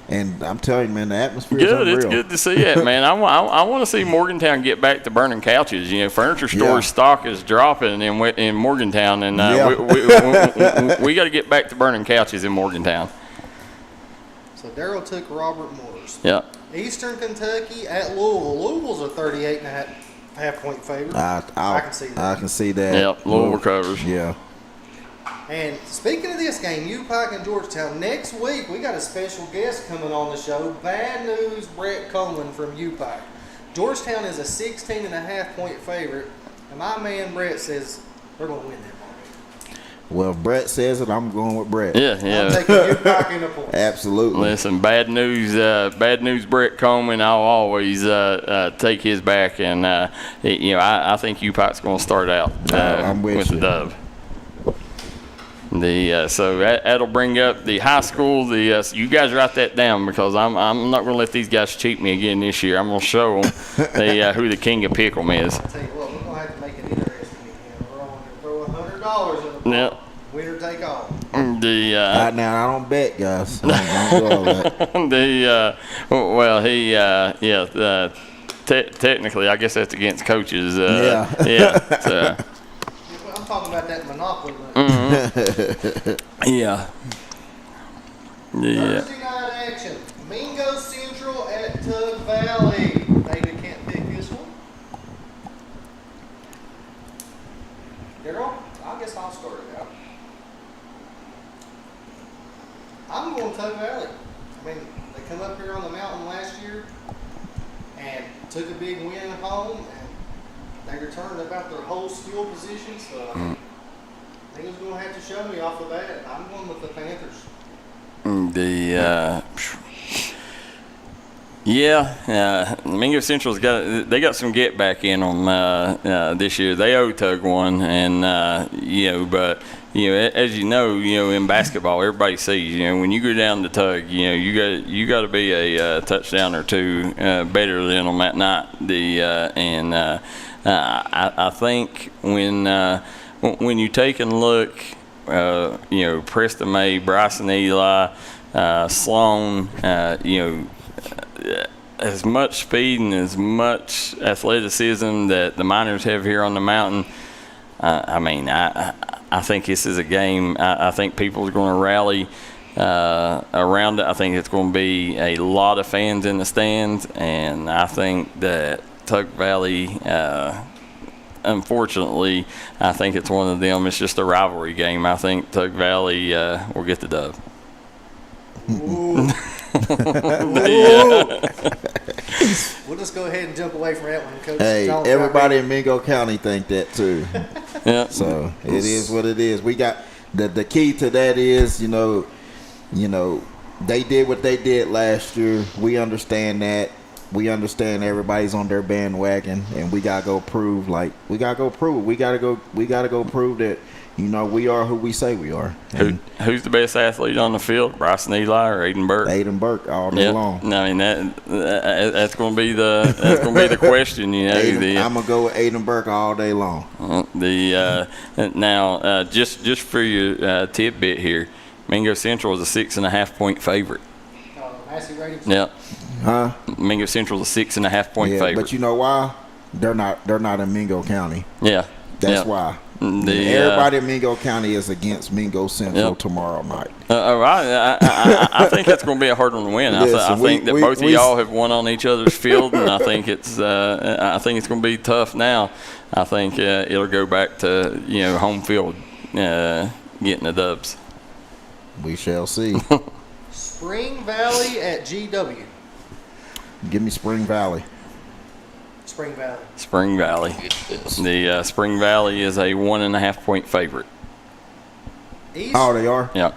And I'm telling you, man, the atmosphere is unreal. It's good to see that, man. I want to see Morgantown get back to burning couches. You know, furniture store stock is dropping in Morgantown, and we got to get back to burning couches in Morgantown. So Darryl took Robert Morris. Yeah. Eastern Kentucky at Louisville. Louisville's a 38.5 point favorite. I can see that. I can see that. Yep, Louisville covers. Yeah. And speaking of this game, UPike and Georgetown, next week we got a special guest coming on the show. Bad news, Brett Coleman from UPike. Georgetown is a 16.5 point favorite, and my man Brett says they're going to win that ball. Well, if Brett says it, I'm going with Brett. Yeah. I'm taking UPike in the points. Absolutely. Listen, bad news, Brett Coleman. I'll always take his back, and I think UPike's going to start out I'm with the dub. So that'll bring up the high school. You guys write that down because I'm not going to let these guys cheat me again this year. I'm going to show them who the king of pick'em is. I'll tell you what, we're going to have to make it interesting again. We're going to throw $100 in the pot. Yep. Winner take all. Right now, I don't bet, guys. I don't do all that. Technically, I guess that's against coaches. So. I'm talking about that Monopoly money. Yeah. Thursday night action. Mingo Central at Tug Valley. David can't pick this one. Darryl, I guess I'll start it out. I'm going Tug Valley. I mean, they come up here on the mountain last year and took a big win at home, and they returned about their whole skill position, so I think it's going to have to show me off the bat. I'm going with the Panthers. Mingo Central's got some get back in them this year. They owe Tug one, and but as you know, in basketball, everybody sees. When you go down to Tug, you got to be a touchdown or two better than them at night. I think when you take and look, Preston May, Bryson Eli, Sloan, as much speed and as much athleticism that the Miners have here on the mountain, I think this is a game. I think people are going to rally around it. I think it's going to be a lot of fans in the stands, and I think that Tug Valley, unfortunately, I think it's one of them. It's just a rivalry game. I think Tug Valley will get the dub. We'll just go ahead and jump away from that one, Coach. Hey, everybody in Mingo County think that too. Yeah. So it is what it is. We got the key to that is, they did what they did last year. We understand that. We understand everybody's on their bandwagon, and we gotta go prove. We gotta go prove that we are who we say we are. Who's the best athlete on the field? Bryson Eli or Aiden Burke? Aiden Burke all day long. I mean that's going to be the question. I'm gonna go with Aiden Burke all day long. Now just for your tidbit here, Mingo Central is a 6.5 point favorite. Massey ratings. Yep. Huh? Mingo Central is a 6.5 point favorite. But you know why? They're not in Mingo County. Yeah. That's why. Everybody in Mingo County is against Mingo Central tomorrow night. I think it's going to be a hard one to win. I think that both of y'all have won on each other's field, and I think it's going to be tough now. I think it'll go back to home field getting the dubs. We shall see. Spring Valley at GW. Give me Spring Valley. Spring Valley. Spring Valley. The Spring Valley is a 1.5 point favorite. They are? Yeah.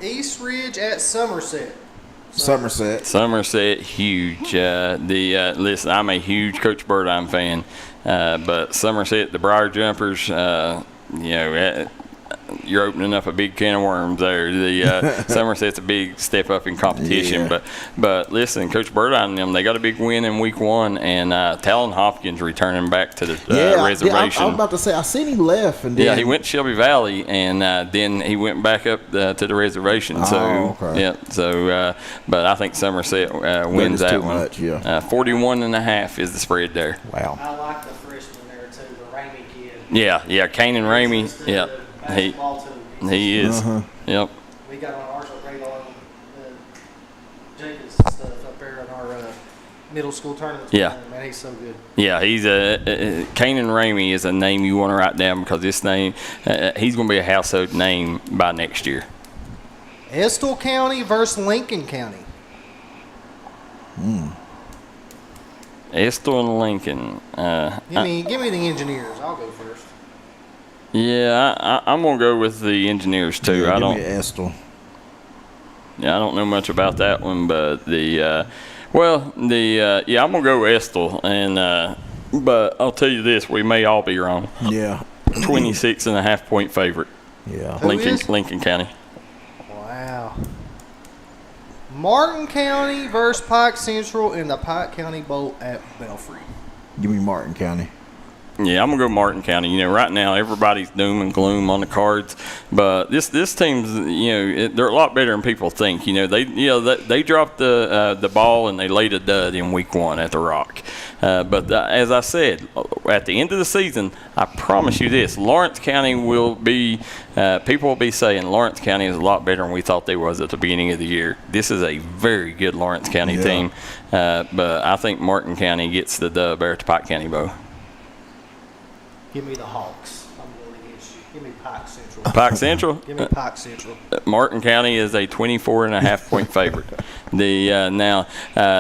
East Ridge at Somerset. Somerset, huge. Listen, I'm a huge Coach Burdine fan, but Somerset, the Briar Jumpers, you're opening up a big can of worms there. The Somerset's a big step up in competition, but listen, Coach Burdine and them, they got a big win in week 1, and Talon Hopkins returning back to the reservation. I was about to say I seen him left, and then he went to Shelby Valley, and then he went back up to the reservation. But I think Somerset wins that one. Much, 41.5 is the spread there. Wow. I like the freshman there too, the Ramey kid. Yeah, Kanan Ramey. Yeah, he is. Yep. We got on our radar Jacobs and stuff up there in our middle school tournaments. Yeah. Man, he's so good. Yeah, he's Kanan Ramey is a name you want to write down, because this name, he's going to be a household name by next year. Estill County versus Lincoln County. Estill and Lincoln. Give me the Engineers. I'll go first. Yeah, I'm going to go with the Engineers too. Yeah, give me Estill. Yeah, I don't know much about that one, but I'm going to go with Estill, and but I'll tell you this, we may all be wrong. Yeah. 26.5 point favorite. Yeah. Lincoln County. Wow. Martin County versus Pike Central in the Pike County Bowl at Belfry. Give me Martin County. Yeah, I'm gonna go Martin County. You know, right now everybody's doom and gloom on the cards, but this team's, they're a lot better than people think. They dropped the ball and they laid a dud in week 1 at the Rock. But as I said, at the end of the season, I promise you this: Lawrence County will be. People will be saying Lawrence County is a lot better than we thought they was at the beginning of the year. This is a very good Lawrence County team, but I think Martin County gets the dub there at the Pike County Bowl. Give me the Hawks. I'm going against you. Give me Pike Central. Pike Central? Give me Pike Central. Martin County is a 24.5 point favorite.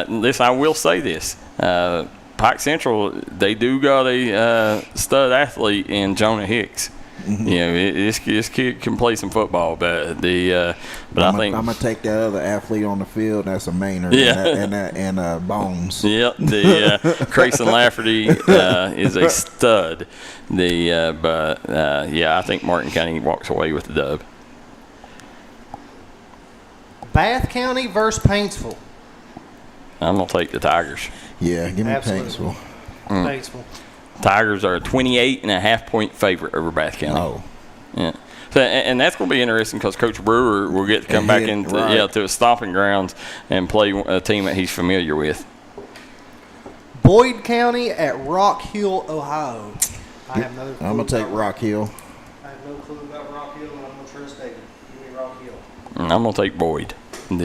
Listen, I will say this. Pike Central, they do got a stud athlete in Jonah Hicks. This kid can play some football, but I think I'm gonna take that other athlete on the field. That's a Maynard. And Bones. Yep, Grayson Lafferty is a stud. I think Martin County walks away with the dub. Bath County versus Paintsville. I'm gonna take the Tigers. Yeah, give me Paintsville. Paintsville. Tigers are a 28.5 point favorite over Bath County. Oh. Yeah. So, and that's going to be interesting because Coach Brewer will get to come back into to his stomping grounds and play a team that he's familiar with. Boyd County at Rock Hill, Ohio. I'm going to take Rock Hill. I have no clue about Rock Hill, and I'm going to trust David. Give me Rock Hill. I'm going to take Boyd. I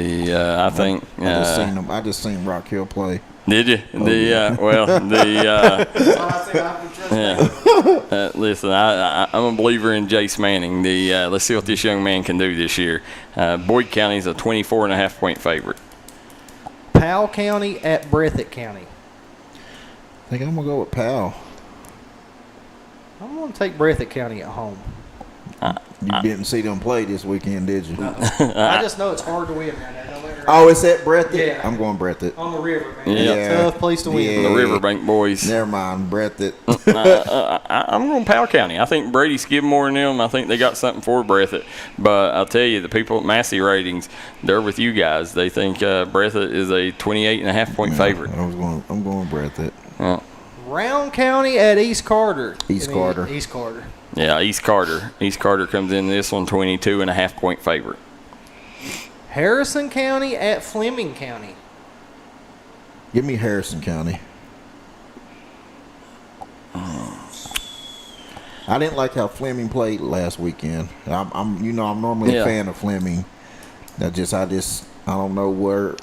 just seen Rock Hill play. Did you? Listen, I'm a believer in Jace Manning. Let's see what this young man can do this year. Boyd County is a 24.5 point favorite. Powell County at Breathitt County. I think I'm going to go with Powell. I'm going to take Breathitt County at home. You didn't see them play this weekend, did you? I just know it's hard to win right now. Oh, it's at Breathitt? Yeah. I'm going Breathitt. On the river, man. Yeah. Tough place to win. The Riverbank boys. Never mind, Breathitt. I'm going Powell County. I think Brady Skidmore and them, I think they got something for Breathitt. But I'll tell you, the people at Massey Ratings, they're with you guys. They think Breathitt is a 28.5 point favorite. I'm going Breathitt. Round County at East Carter. East Carter. Yeah, East Carter. East Carter comes in this one 22.5 point favorite. Harrison County at Fleming County. Give me Harrison County. I didn't like how Fleming played last weekend. I'm normally a fan of Fleming. I don't know where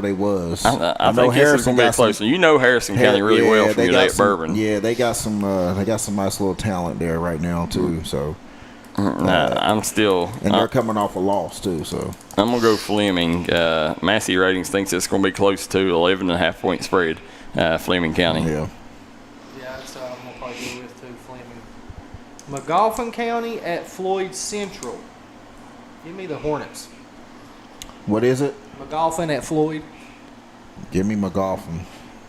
they was. I think Harrison going to be close. You know Harrison County really well from your day at Bourbon. Yeah, they got some nice little talent there right now too. So. I'm still. And they're coming off a loss, too, so. I'm going to go Fleming. Massey Ratings thinks it's going to be close to 11.5 point spread, Fleming County. Yeah, that's what I'm going to probably go with, too, Fleming. McGoffin County at Floyd Central. Give me the Hornets. What is it? McGoffin at Floyd. Give me McGoffin.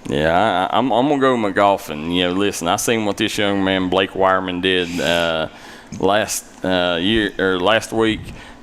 Yeah, I'm going to go McGoffin. Listen, I seen what this young man, Blake Wireman, did last week.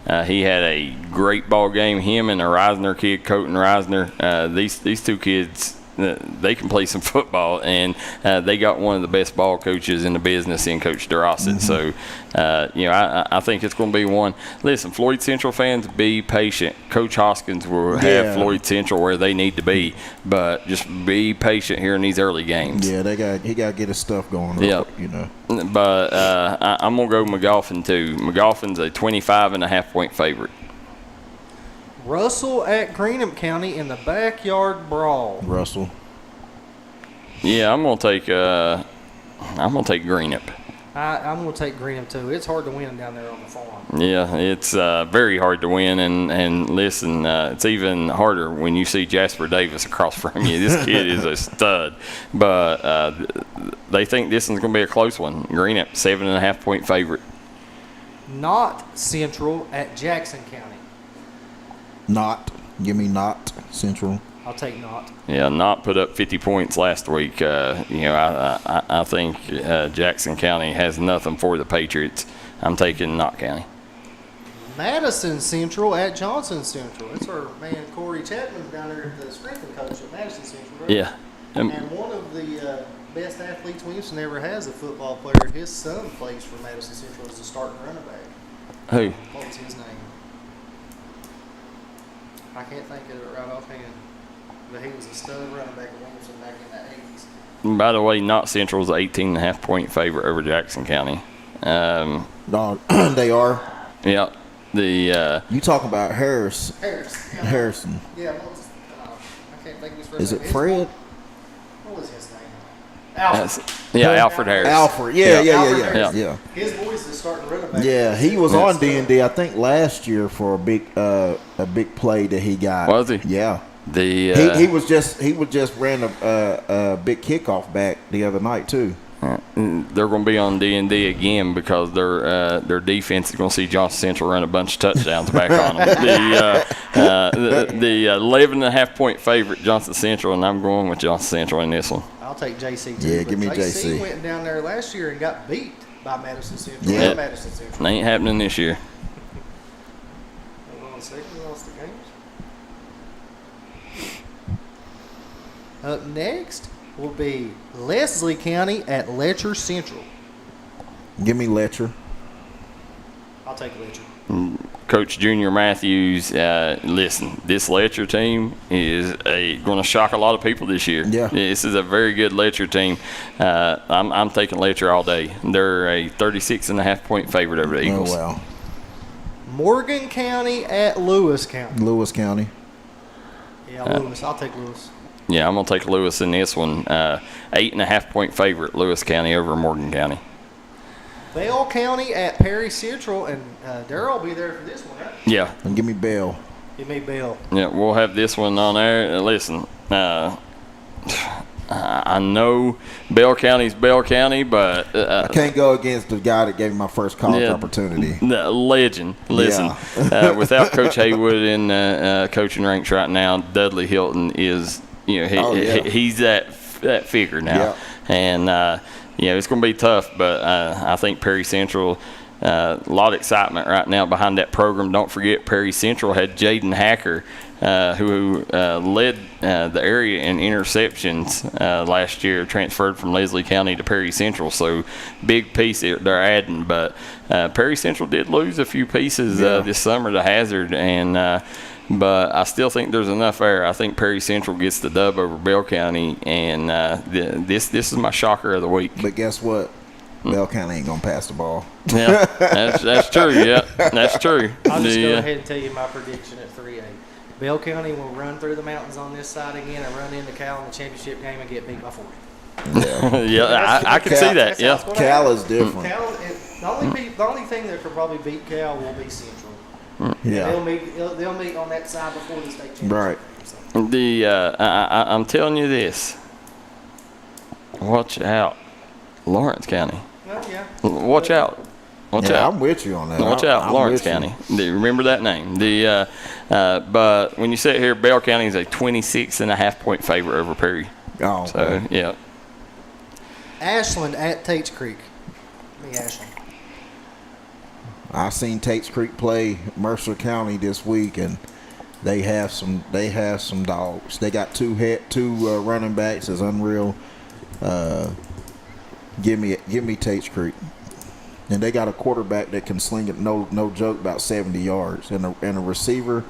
He had a great ball game. Him and a Reisner kid, Coat and Reisner. These two kids, they can play some football, and they got one of the best ball coaches in the business in Coach Darrow. So, I think it's going to be one. Listen, Floyd Central fans, be patient. Coach Hoskins will have Floyd Central where they need to be, but just be patient here in these early games. Yeah, he got to get his stuff going. Yep. But I'm going to go McGoffin too. McGoffin's a 25.5-point favorite. Russell at Greenham County in the backyard brawl. Russell. Yeah, I'm gonna take Greenup. I'm gonna take Greenham too. It's hard to win down there on the farm. Yeah, it's very hard to win, and listen, it's even harder when you see Jasper Davis across from you. This kid is a stud, but they think this one's gonna be a close one. Greenup, 7.5-point favorite. Not Central at Jackson County. Give me Not Central. I'll take Not. Yeah, Not put up 50 points last week. I think Jackson County has nothing for the Patriots. I'm taking Not County. Madison Central at Johnson Central. That's our man Corey Chapman's down there, the strength coach at Madison Central. Right? Yeah. And one of the best athletes Williamson ever has, a football player. His son plays for Madison Central as a starting running back. Who? What was his name? I can't think of it right offhand. But he was a stud running back at Williamson back in the 80s. By the way, Not Central is 18.5-point favorite over Jackson County. No, they are. Yeah. You talking about Harrison? Yeah. Harrison. Yeah. I can't think of his first name. Is it Fred? What was his name? Alfred. Alfred Harris. Alfred. Yeah. His boy's the starting running back. Yeah, he was on D&D, I think, last year for a big play that he got. Was he? Yeah. He was just ran a big kickoff back the other night too. They're going to be on D&D again because their defense is going to see Johnson Central run a bunch of touchdowns back on them. The 11.5-point favorite, Johnson Central, and I'm going with Johnson Central in this one. I'll take JC too. Yeah, give me JC. JC. Went down there last year and got beat by Madison Central. Yeah. Madison Central. It ain't happening this year. Hold on a second. We lost the games. Up next will be Leslie County at Letcher Central. Give me Letcher. I'll take Letcher. Coach Junior Matthews, listen, this Letcher team is going to shock a lot of people this year. Yeah. This is a very good Letcher team. I'm taking Letcher all day. They're a 36.5-point favorite over the Eagles. Oh, wow. Morgan County at Lewis County. Lewis County. Yeah, Lewis. I'll take Lewis. Yeah, I'm going to take Lewis in this one. 8.5-point favorite, Lewis County over Morgan County. Bell County at Perry Central, and Darryl will be there for this one, right? Yeah. And give me Bell. Give me Bell. Yeah, we'll have this one on there. Listen, I know Bell County's Bell County, but I can't go against the guy that gave me my first college opportunity. The legend. Listen, without Coach Haywood in coaching ranks right now, Dudley Hilton is, he's that figure now, and it's going to be tough. But I think Perry Central. A lot of excitement right now behind that program. Don't forget, Perry Central had Jaden Hacker, who led the area in interceptions last year, transferred from Leslie County to Perry Central. So, big piece they're adding. But Perry Central did lose a few pieces this summer to Hazard, but I still think there's enough there. I think Perry Central gets the dub over Bell County, and this is my shocker of the week. But guess what? Bell County ain't gonna pass the ball. Yeah, that's true. Yeah, that's true. I'll just go ahead and tell you my prediction at 3-8. Bell County will run through the mountains on this side again and run into Cal in the championship game and get beat by 40. Yeah, I can see that. Yeah, Cal is different. The only thing that could probably beat Cal will be Central. Yeah, they'll meet on that side before the state championship. Right. So. I'm telling you this. Watch out, Lawrence County. Well, yeah. Watch out. Watch out. I'm with you on that. Watch out, Lawrence County. Remember that name. But when you sit here, Bell County is a 26.5-point favorite over Perry. Oh, so yeah. Ashland at Tates Creek. Give me Ashland. I seen Tates Creek play Mercer County this week, and they have some dogs. They got two running backs. It's unreal. Give me Tates Creek. And they got a quarterback that can sling it, no joke, about 70 yards. And a receiver,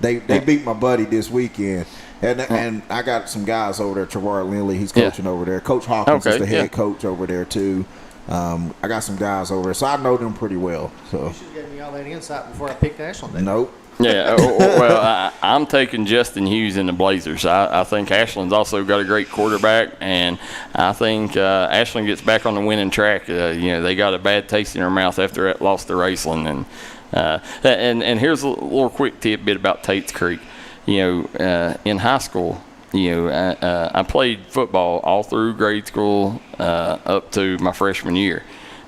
they beat my buddy this weekend. And I got some guys over there. Trevor Lindley, he's coaching over there. Coach Hawkins is the head coach over there, too. I got some guys over there, so I know them pretty well. So You should have given me all that insight before I picked Ashland. Nope. Yeah, well, I'm taking Justin Hughes in the Blazers. I think Ashland's also got a great quarterback, and I think Ashland gets back on the winning track. They got a bad taste in their mouth after that loss to Raceland, and here's a little quick tidbit about Tates Creek. In high school, I played football all through grade school up to my freshman year.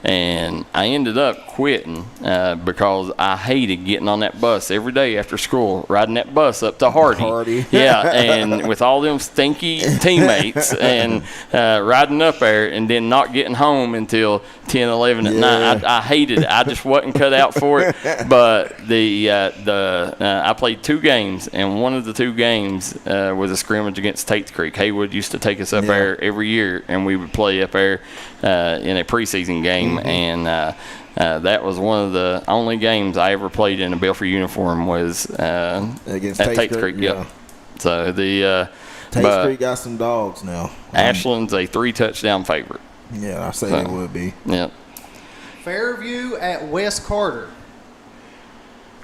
And I ended up quitting because I hated getting on that bus every day after school, riding that bus up to Hardy. Yeah, and with all them stinky teammates and riding up there and then not getting home until 10, 11 at night. I hated it. I just wasn't cut out for it. But I played 2 games, and one of the 2 games was a scrimmage against Tates Creek. Haywood used to take us up there every year, and we would play up there in a preseason game. And that was one of the only games I ever played in a Belfry uniform was against at Tates Creek. Yeah. So Tates Creek got some dogs now. Ashland's a 3-touchdown favorite. Yeah, I say they would be. Yeah. Fairview at West Carter.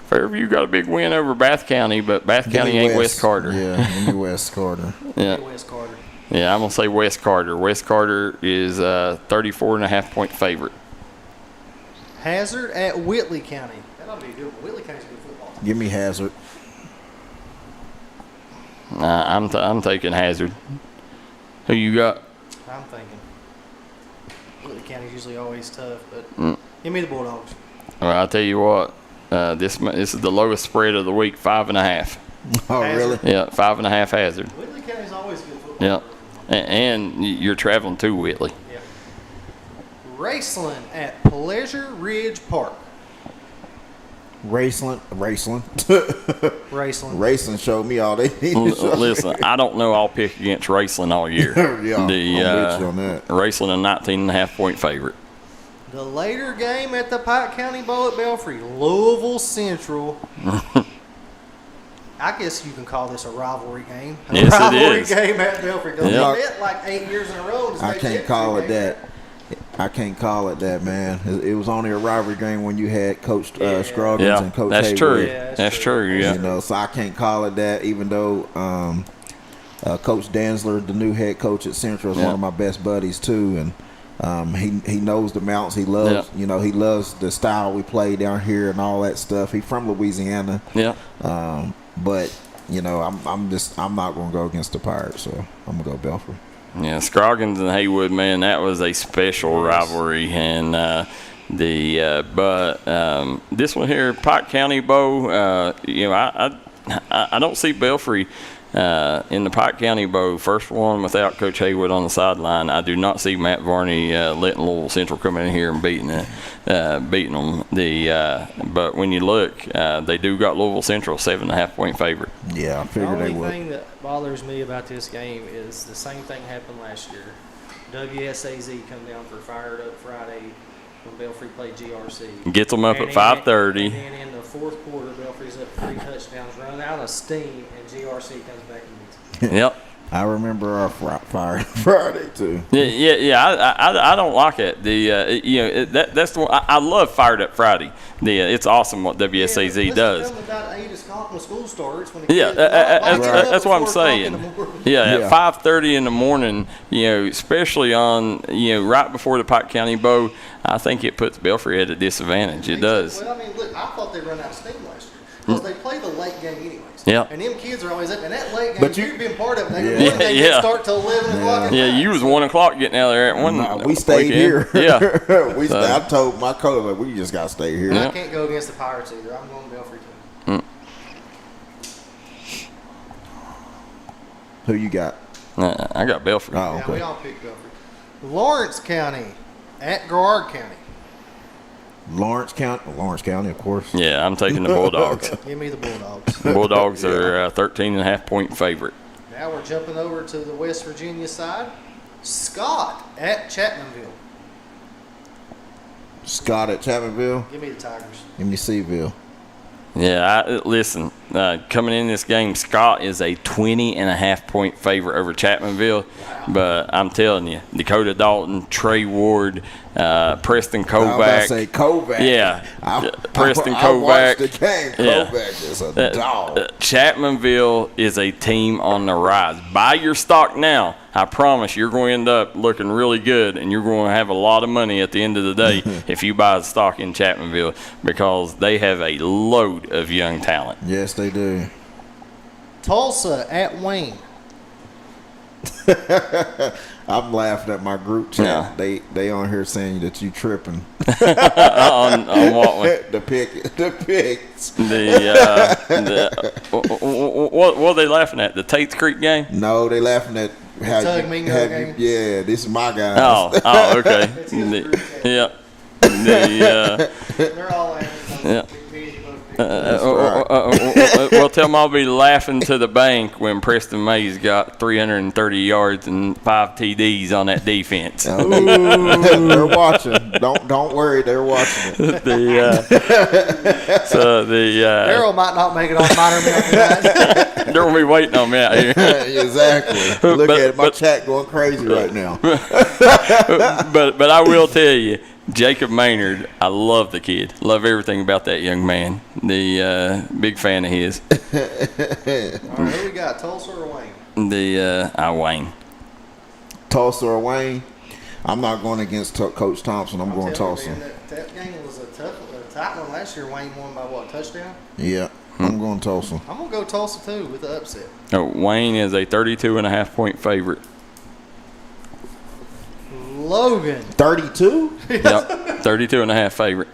Fairview got a big win over Bath County, but Bath County ain't West Carter. Yeah, give me West Carter. Yeah. West Carter. Yeah, I'm going to say West Carter. West Carter is a 34.5-point favorite. Hazard at Whitley County. That ought to be a good one. Whitley County's a good football team. Give me Hazard. I'm taking Hazard. Who you got? I'm thinking. Whitley County's usually always tough, but give me the Bulldogs. Well, I'll tell you what. This is the lowest spread of the week, 5.5. Oh, really? Yeah, 5.5 Hazard. Whitley County's always a good football. Yeah. And you're traveling to Whitley. Yeah. Raceland at Pleasure Ridge Park. Raceland. Raceland showed me all they need. Listen, I don't know. I'll pick against Raceland all year. Yeah, I'm with you on that. Raceland, a 19.5-point favorite. The later game at the Pike County Bowl at Belfry, Louisville Central. I guess you can call this a rivalry game. Yes, rivalry it is. game at Belfry. They met like 8 years in a row. I can't call it that. I can't call it that, man. It was only a rivalry game when you had Coach Scroggins and Coach that's Haywood. true. Yeah, that's true. Yeah. So I can't call it that, even though Coach Danzler, the new head coach at Central, is one of my best buddies too, and he knows the mountains. He loves, he loves the style we play down here and all that stuff. He's from Louisiana. Yeah. But I'm not going to go against the Pirates, so I'm going to go Belfry. Yeah, Scroggins and Haywood, man, that was a special rivalry, and this one here, Pike County Bowl, I don't see Belfry in the Pike County Bowl, first one without Coach Haywood on the sideline. I do not see Matt Varney letting Louisville Central come in here and beating them. But when you look, they do got Louisville Central 7.5-point favorite. Yeah, I figured they would. The only thing that bothers me about this game is the same thing happened last year. WSAZ come down for Fired Up Friday when Belfry played GRC. Gets them up at 5:30. And then in the fourth quarter, Belfry's up 3 touchdowns, run out of steam, and GRC comes back and beats them. Yep. I remember our Fire Friday too. Yeah. I don't like it. That's the one. I love Fired Up Friday. It's awesome what WSAZ does. About 8 o'clock when school starts. When That's what I'm saying. At 5:30 in the morning. Especially on right before the Pike County Bowl. I think it puts Belfry at a disadvantage. It does. Well, I mean, look, I thought they run out of steam last year because they play the late game anyways. Yeah. And them kids are always up. And that late game, you've been part of it. They didn't start till 11 o'clock. Yeah, you was 1 o'clock getting out there at one. We stayed here. Yeah. I told my coach, we just got to stay here. I can't go against the Pirates either. I'm going Belfry too. Who you got? I got Belfry. Oh, okay. Yeah, we all picked Belfry. Lawrence County at Garrard County. Lawrence County, of course. Yeah, I'm taking the Bulldogs. Give me the Bulldogs. The Bulldogs are 13.5-point favorite. Now we're jumping over to the West Virginia side. Scott at Chapmanville. Scott at Chapmanville. Give me the Tigers. Give me Seaville. Yeah, listen, coming in this game, Scott is a 20.5-point favorite over Chapmanville. Wow. But I'm telling you, Dakota Dalton, Trey Ward, Preston Kovac. I was about to say Kovac. Yeah, Preston I Kovac. watched the game. Kovac is a dog. Chapmanville is a team on the rise. Buy your stock now. I promise you're going to end up looking really good, and you're going to have a lot of money at the end of the day if you buy the stock in Chapmanville, because they have a load of young talent. Yes, they do. Tulsa at Wayne. I'm laughing at my group chat. Yeah. They on here saying that you tripping. on what one? The picks. What are they laughing at? The Tate's Creek game? No, they laughing at how Tug Mingo game. Yeah, this is my guy. Oh, okay. Yeah. They're all laughing. Yeah. Well, tell them I'll be laughing to the bank when Preston Mays got 330 yards and 5 TDs on that defense. They're watching. Don't worry, they're watching it. Darryl might not make it on minor milk tonight. They're gonna be waiting on me out here. Exactly. Look at it, my chat going crazy right now. But I will tell you, Jacob Maynard, I love the kid. Love everything about that young man. The big fan of his. All right, who we got, Tulsa or Wayne? Wayne. Tulsa or Wayne? I'm not going against Coach Thompson. I'm going Tulsa. You, man, that game was a tight one last year. Wayne won by what, touchdown? Yeah, I'm going Tulsa. I'm going to go Tulsa too with the upset. Wayne is a 32.5-point favorite. Logan. 32? Yep, 32.5 favorite.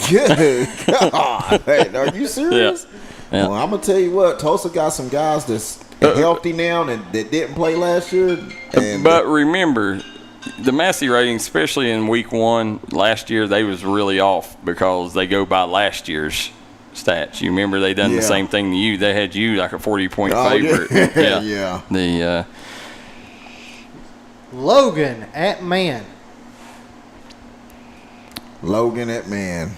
Good God. Hey, are you serious? Yeah. Well, I'm going to tell you what. Tulsa got some guys that's healthy now and that didn't play last year. But remember, the Massey ratings, especially in week 1 last year, they was really off because they go by last year's stats. You remember they done the same thing to you. They had you like a 40-point favorite. Yeah. Logan at Man. Logan at Man.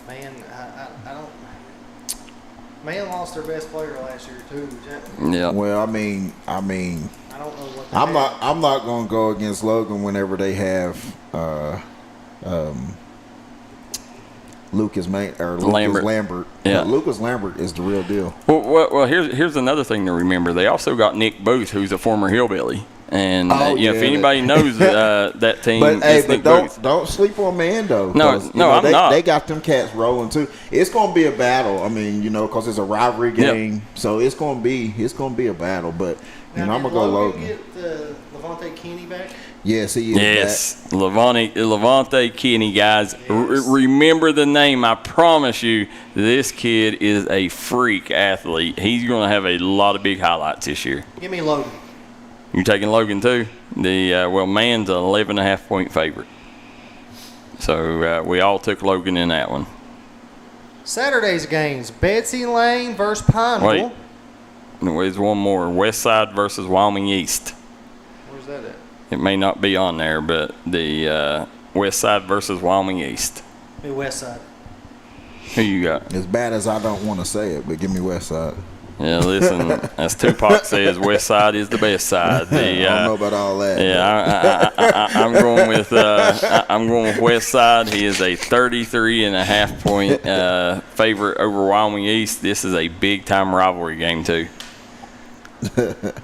Man, I don't. Man lost their best player last year too. Yeah. Well, I mean. I don't know what. I'm not going to go against Logan whenever they have Lucas Lambert. Yeah. Lucas Lambert is the real deal. Well, here's another thing to remember. They also got Nick Booth, who's a former Hillbilly. And if anybody knows that team, but don't sleep on Man though. I'm not. They got them cats rolling too. It's going to be a battle. I mean, because it's a rivalry game, so it's going to be a battle. But I'm going to go Logan. Get Levante Kenny back? Yes, he is. Yes, Levante Kenny, guys. Remember the name. I promise you, this kid is a freak athlete. He's going to have a lot of big highlights this year. Give me Logan. You taking Logan too? Man's an 11.5-point favorite. So we all took Logan in that one. Saturday's games: Betsy Lane versus Pineville. Wait, there's one more. West Side versus Wyoming East. Where's that at? It may not be on there, but the West Side versus Wyoming East. Give me West Side. Who you got? As bad as I don't want to say it, but give me West Side. Yeah, listen, as Tupac says, West Side is the best side. I don't know about all that. Yeah, I'm going with West Side. He is a 33.5-point favorite over Wyoming East. This is a big-time rivalry game, too.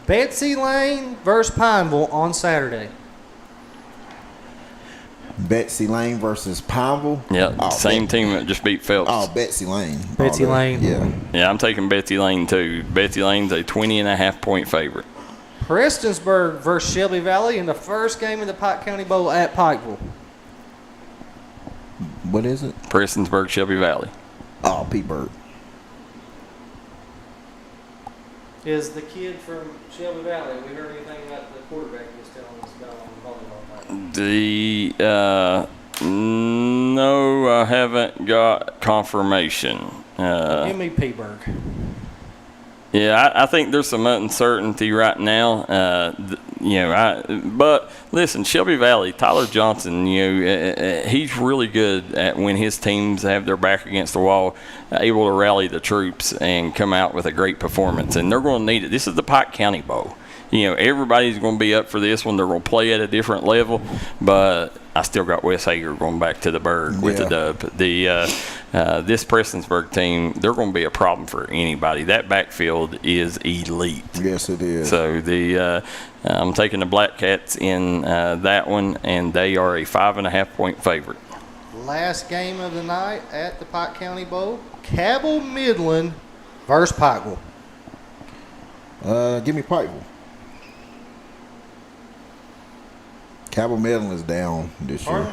Betsy Lane versus Pineville on Saturday. Betsy Lane versus Pineville. Yeah, same team that just beat Phelps. Oh, Betsy Lane. Betsy Lane. Yeah, I'm taking Betsy Lane too. Betsy Lane's a 20.5-point favorite. Prestonsburg versus Shelby Valley in the first game of the Pike County Bowl at Pikeville. What is it? Prestonsburg, Shelby Valley. Oh, Pete Bird. Is the kid from Shelby Valley, have we heard anything about the quarterback he was telling us about on the volleyball night? No, I haven't got confirmation. Give me Peaburg. Yeah, I think there's some uncertainty right now. But listen, Shelby Valley, Tyler Johnson, he's really good at when his teams have their back against the wall, able to rally the troops and come out with a great performance. And they're going to need it. This is the Pike County Bowl. Everybody's going to be up for this one. They're going to play at a different level, but I still got Wes Hager going back to the Berg with the dub. This Prestonsburg team, they're going to be a problem for anybody. That backfield is elite. Yes, it is. So I'm taking the Black Cats in that one, and they are a 5.5-point favorite. Last game of the night at the Pike County Bowl, Cabell Midland versus Pikeville. Give me Pikeville. Cabell Midland is down this year.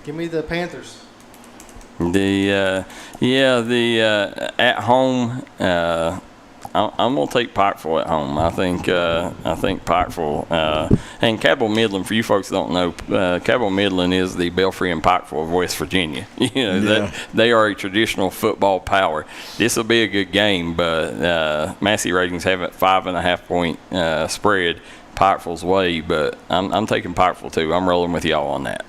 Give me the Panthers. At home, I'm gonna take Pikeville at home. I think Pikeville and Cabell Midland. For you folks that don't know, Cabell Midland is the Belfry and Pikeville of West Virginia. They are a traditional football power. This will be a good game, but Massey ratings have it 5.5-point spread Pikeville's way. But I'm taking Pikeville too. I'm rolling with y'all on that.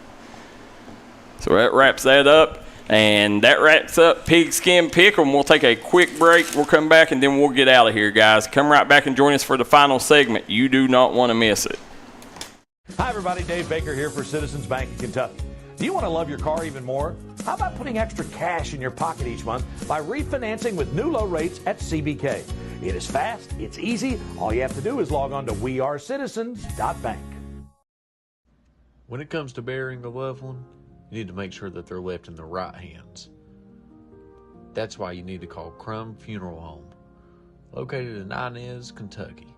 So that wraps that up. And that wraps up Pigskin Pick'em. We'll take a quick break. We'll come back, and then we'll get out of here, guys. Come right back and join us for the final segment. You do not want to miss it. Hi, everybody. Dave Baker here for Citizens Bank in Kentucky. Do you want to love your car even more? How about putting extra cash in your pocket each month by refinancing with new low rates at CBK? It is fast. It's easy. All you have to do is log on to wearecitizens.bank. When it comes to burying a loved one, you need to make sure that they're left in the right hands. That's why you need to call Crum Funeral Home, located in Inez, Kentucky.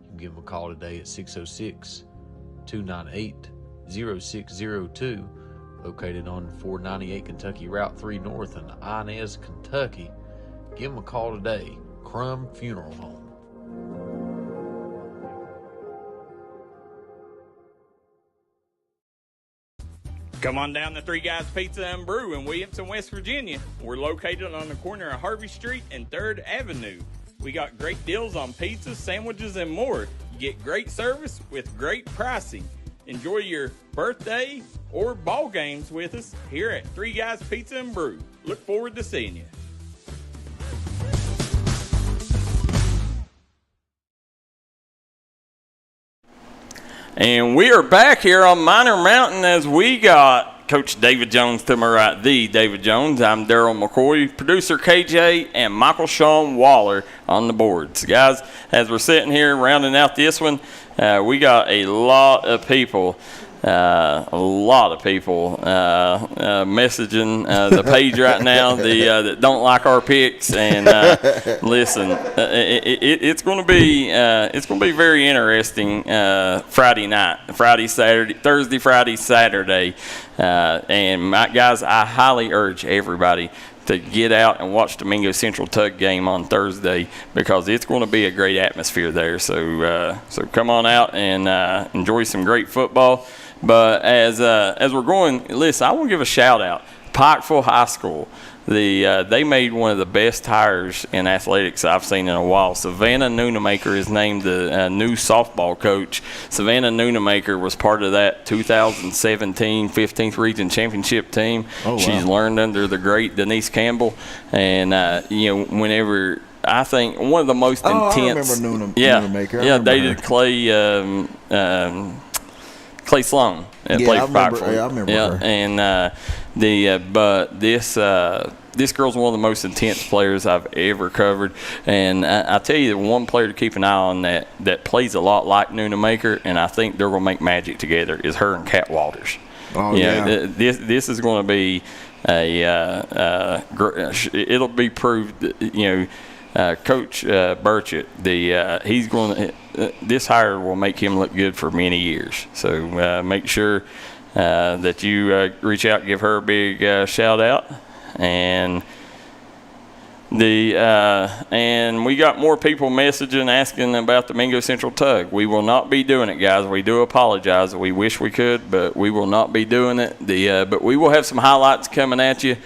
You can give them a call today at 606-298-0602, located on 498 Kentucky Route 3 North in Inez, Kentucky. Give them a call today, Crum Funeral Home. Come on down to Three Guys Pizza and Brew in Williamson, West Virginia. We're located on the corner of Harvey Street and 3rd Avenue. We got great deals on pizzas, sandwiches, and more. You get great service with great pricing. Enjoy your birthday or ball games with us here at Three Guys Pizza and Brew. Look forward to seeing you. And we are back here on Minor Mountain as we got Coach David Jones to my right, the David Jones. I'm Darryl McCoy, producer KJ, and Michael Shawn Waller on the boards. Guys, as we're sitting here rounding out this one, we got a lot of people messaging the page right now that don't like our picks. And listen, it's going to be very interesting Friday night, Thursday, Friday, Saturday. And guys, I highly urge everybody to get out and watch the Mingo Central Tug game on Thursday, because it's going to be a great atmosphere there. So come on out and enjoy some great football. But as we're going, listen, I want to give a shout out. Pikeville High School. They made one of the best hires in athletics I've seen in a while. Savannah Noonamaker is named the new softball coach. Savannah Noonamaker was part of that 2017 15th Region Championship team. Oh, wow. She's learned under the great Denise Campbell. And, whenever – I think one of the most intense – I remember Noonamaker. Yeah, they did Clay Sloan played for Pikeville. I remember her. And but this girl's one of the most intense players I've ever covered. And I tell you, the one player to keep an eye on that plays a lot like Noonamaker, and I think they're going to make magic together, is her and Kat Walters. Oh, yeah. This is going to be it'll be proved, Coach Burchett, he's going to this hire will make him look good for many years. So make sure that you reach out, give her a big shout out. And And we got more people messaging asking about the Mingo Central Tug. We will not be doing it, guys. We do apologize. We wish we could, but we will not be doing it. But we will have some highlights coming at you.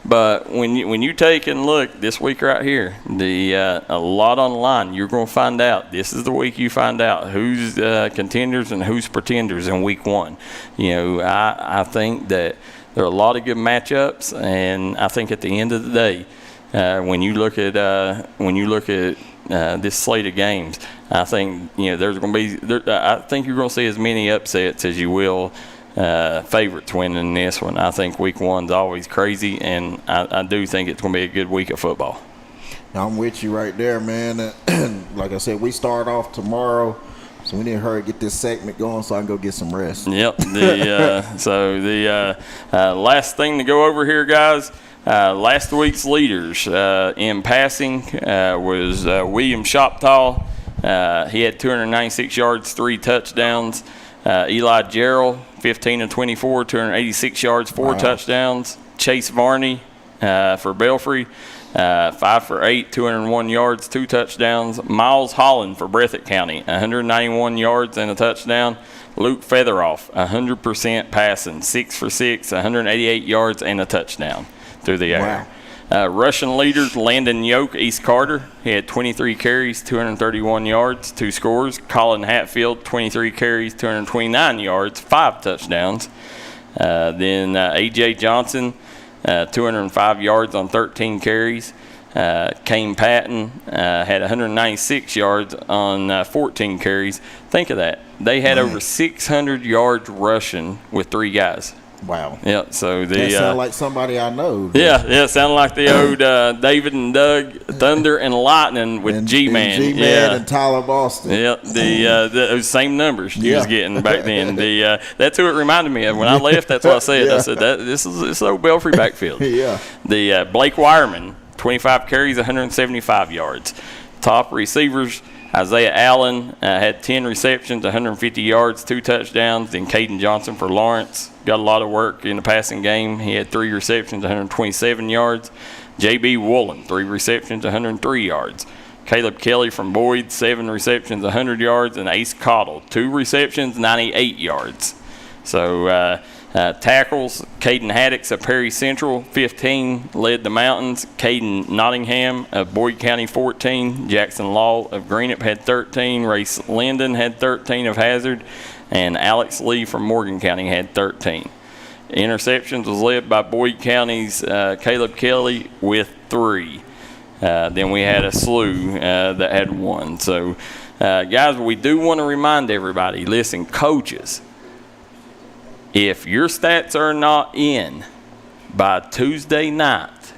But when you take and look this week right here, a lot on the line, you're going to find out. This is the week you find out who's contenders and who's pretenders in week 1. I think that there are a lot of good matchups, and I think at the end of the day, when you look at this slate of games, I think there's going to be. I think you're going to see as many upsets as you will favorites winning this one. I think week 1's always crazy, and I do think it's going to be a good week of football. I'm with you right there, man. Like I said, we start off tomorrow, so we need to hurry get this segment going so I can go get some rest. Yep. So the last thing to go over here, guys. Last week's leaders in passing was William Shoptaw. He had 296 yards, 3 touchdowns. Eli Darryl, 15 of 24, 286 yards, 4 touchdowns. Chase Varney for Belfry, 5 for 8, 201 yards, 2 touchdowns. Miles Holland for Breathitt County, 191 yards and a touchdown. Luke Featheroff, 100% passing, 6 for 6, 188 yards and a touchdown through the air. Russian leaders, Landon Yoke, East Carter. He had 23 carries, 231 yards, 2 scores. Colin Hatfield, 23 carries, 229 yards, 5 touchdowns. Then A.J. Johnson, 205 yards on 13 carries. Kane Patton had 196 yards on 14 carries. Think of that. They had over 600 yards rushing with 3 guys. Wow. Yeah, so that sounds like somebody I know. Yeah, it sounded like the old David and Doug Thunder and Lightning with G-Man. G-Man and Tyler Boston. Yeah, those same numbers you was getting back then. That's who it reminded me of. When I left, that's what I said. I said, this is old Belfry backfield. Yeah. The Blake Wireman, 25 carries, 175 yards. Top receivers, Isaiah Allen had 10 receptions, 150 yards, 2 touchdowns. Then Caden Johnson for Lawrence got a lot of work in the passing game. He had 3 receptions, 127 yards. J.B. Woolen, 3 receptions, 103 yards. Caleb Kelly from Boyd, 7 receptions, 100 yards. And Ace Cottle, 2 receptions, 98 yards. So tackles, Caden Haddix of Perry Central, 15, led the Mountains. Caden Nottingham of Boyd County, 14. Jackson Law of Greenup had 13. Race Linden had 13 of Hazard. And Alex Lee from Morgan County had 13. Interceptions was led by Boyd County's Caleb Kelly with 3. Then we had a slew that had 1. So, guys, we do want to remind everybody, listen, coaches, if your stats are not in by Tuesday night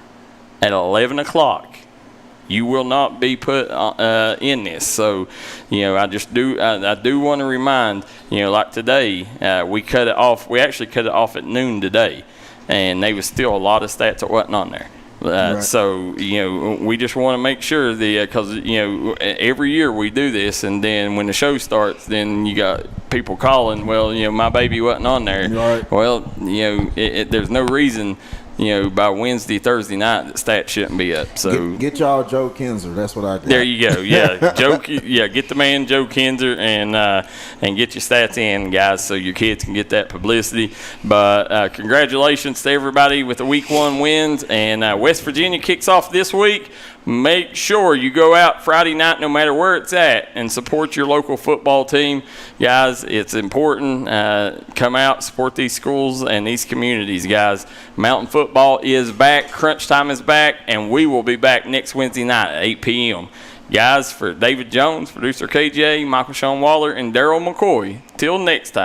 at 11 o'clock, you will not be put in this. So, I do want to remind, like today, we cut it off. We actually cut it off at noon today, and there was still a lot of stats that wasn't on there. Right. So, we just want to make sure because, every year we do this, and then when the show starts, then you got people calling, well, my baby wasn't on there. Right. Well, there's no reason, by Wednesday, Thursday night, the stats shouldn't be up. So get y'all Joe Kinzer. That's what I got. There you go. Yeah, get the man Joe Kinzer and get your stats in, guys, so your kids can get that publicity. But congratulations to everybody with the Week 1 wins, and West Virginia kicks off this week. Make sure you go out Friday night, no matter where it's at, and support your local football team. Guys, it's important. Come out, support these schools and these communities, guys. Mountain football is back. Crunch time is back, and we will be back next Wednesday night at 8 p.m. Guys, for David Jones, producer KJ, Michael Shawn Waller, and Darryl McCoy, till next time.